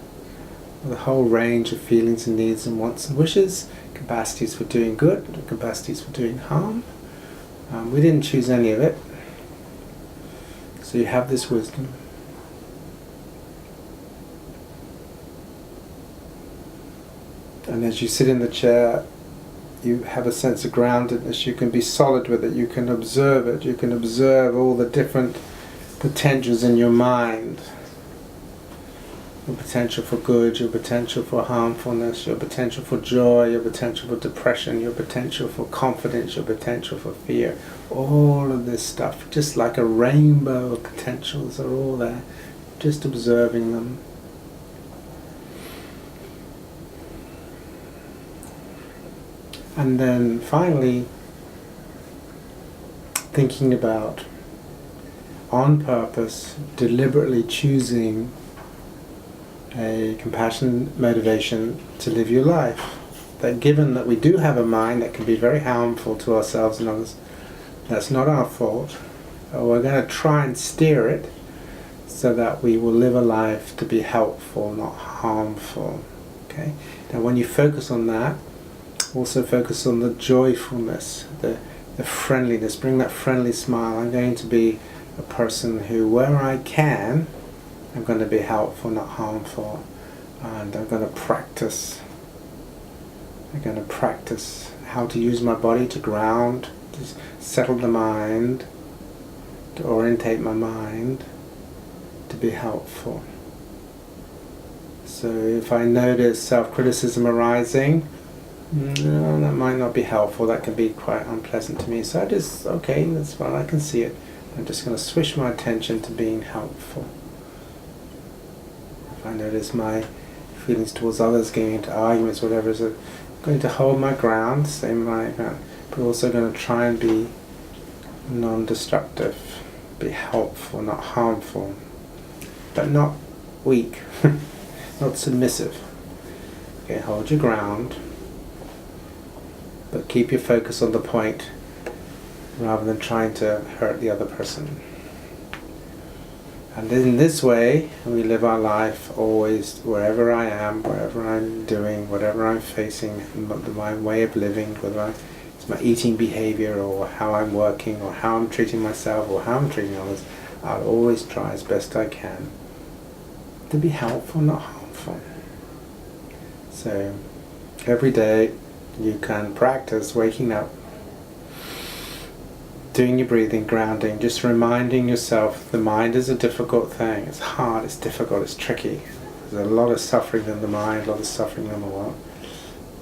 whole range of feelings and needs and wants and wishes, capacities for doing good, capacities for doing harm. We didn't choose any of it. So you have this wisdom. And as you sit in the chair, you have a sense of groundedness. You can be solid with it. You can observe it. You can observe all the different potentials in your mind. Your potential for good, your potential for harmfulness, your potential for joy, your potential for depression, your potential for confidence, your potential for fear. All of this stuff, just like a rainbow of potentials, are all there. Just observing them. And then finally, thinking about, on purpose, deliberately choosing a compassion motivation to live your life. That given that we do have a mind that can be very harmful to ourselves and others, that's not our fault. We're going to try and steer it so that we will live a life to be helpful, not harmful. Okay? Now when you focus on that, also focus on the joyfulness, the friendliness. Bring that friendly smile. I'm going to be a person who, where I can, I'm going to be helpful, not harmful, and I'm going to practice how to use my body to ground, to settle the mind, to orientate my mind, to be helpful. So if I notice self-criticism arising, no, that might not be helpful, that can be quite unpleasant to me. So I just, okay, that's fine, I can see it. I'm just going to switch my attention to being helpful. If I notice my feelings towards others, getting into arguments, whatever, so I'm going to hold my ground, same like that, but also going to try and be non-destructive, be helpful, not harmful, but not weak, not submissive. Okay, hold your ground, but keep your focus on the point rather than trying to hurt the other person. And in this way, we live our life always, wherever I am, wherever I'm doing, whatever I'm facing, my way of living, whether it's my eating behavior or how I'm working or how I'm treating myself or how I'm treating others, I'll always try as best I can to be helpful, not harmful. So every day you can practice waking up, doing your breathing, grounding, just reminding yourself the mind is a difficult thing. It's hard, it's difficult, it's tricky. There's a lot of suffering in the mind, a lot of suffering in the world.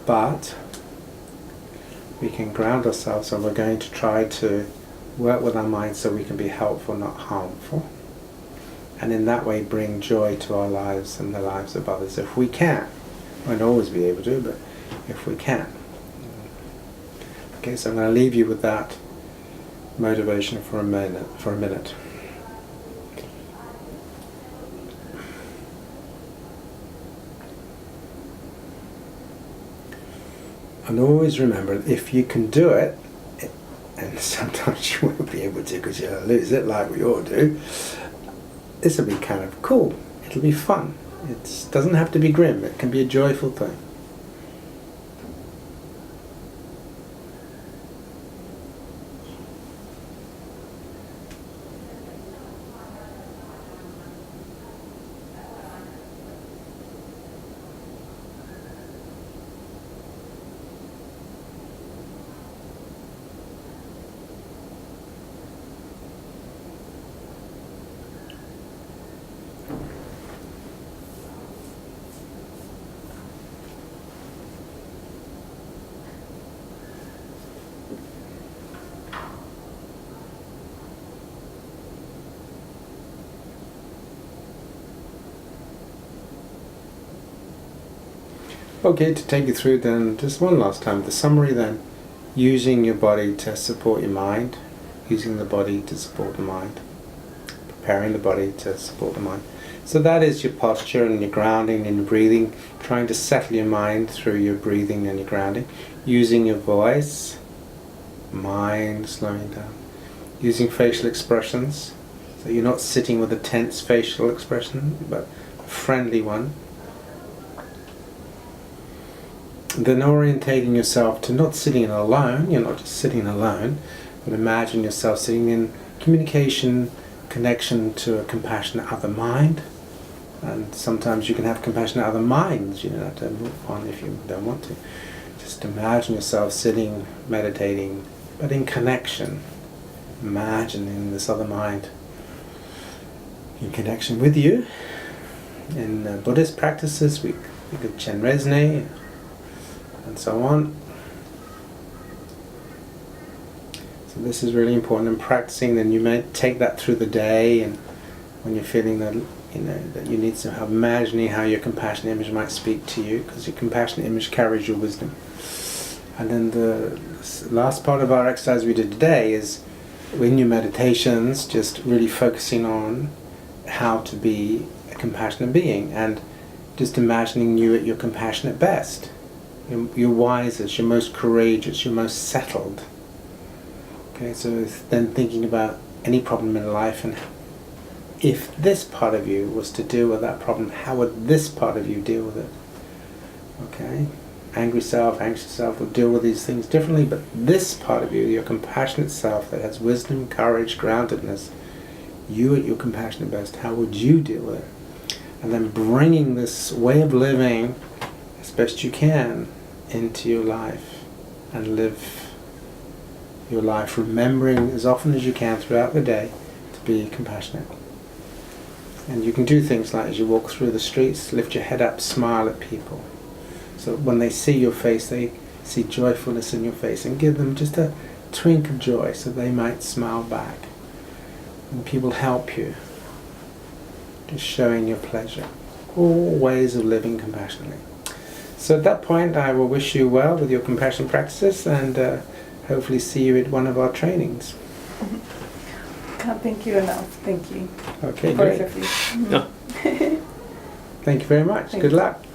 But we can ground ourselves, and we're going to try to work with our mind so we can be helpful, not harmful. And in that way bring joy to our lives and the lives of others if we can. We won't always be able to, but if we can. Okay, so I'm going to leave you with that motivation for a minute. And always remember, if you can do it, and sometimes you won't be able to because you'll lose it like we all do, this will be kind of cool. It'll be fun. It doesn't have to be grim. It can be a joyful thing. Okay, to take you through then, just one last time, the summary then, using your body to support your mind, using the body to support the mind, preparing the body to support the mind. So that is your posture and your grounding and your breathing, trying to settle your mind through your breathing and your grounding, using your voice, mind slowing down, using facial expressions, so you're not sitting with a tense facial expression, but a friendly one. Then orientating yourself to not sitting alone, you're not just sitting alone, but imagine yourself sitting in communication, connection to a compassionate other mind. And sometimes you can have compassionate other minds, you don't have to move on if you don't want to. Just imagine yourself sitting, meditating, but in connection, imagining this other mind in connection with you. In Buddhist practices, we could Chen Resne, and so on. So this is really important in practicing. Then you may take that through the day, and when you're feeling that that you need some help imagining how your compassion image might speak to you, because your compassion image carries your wisdom. And then the last part of our exercise we did today is in your meditations, just really focusing on how to be a compassionate being, and just imagining you at your compassionate best. Your wisest, your most courageous, your most settled. Okay, so then thinking about any problem in life, and if this part of you was to deal with that problem, how would this part of you deal with it? Okay, angry self, anxious self will deal with these things differently, but this part of you, your compassionate self that has wisdom, courage, groundedness, you at your compassionate best, how would you deal with it? And then bringing this way of living as best you can into your life, and live your life remembering as often as you can throughout the day to be compassionate. And you can do things like, as you walk through the streets, lift your head up, smile at people. So when they see your face, they see joyfulness in your face, and give them just a twink of joy so they might smile back. And people help you, just showing your pleasure. All ways of living compassionately. So at that point, I will wish you well with your compassion practices, and hopefully see you at one of our trainings. Can't thank you enough. Thank you. Okay, Both great. of you. Thank you very much. Good luck.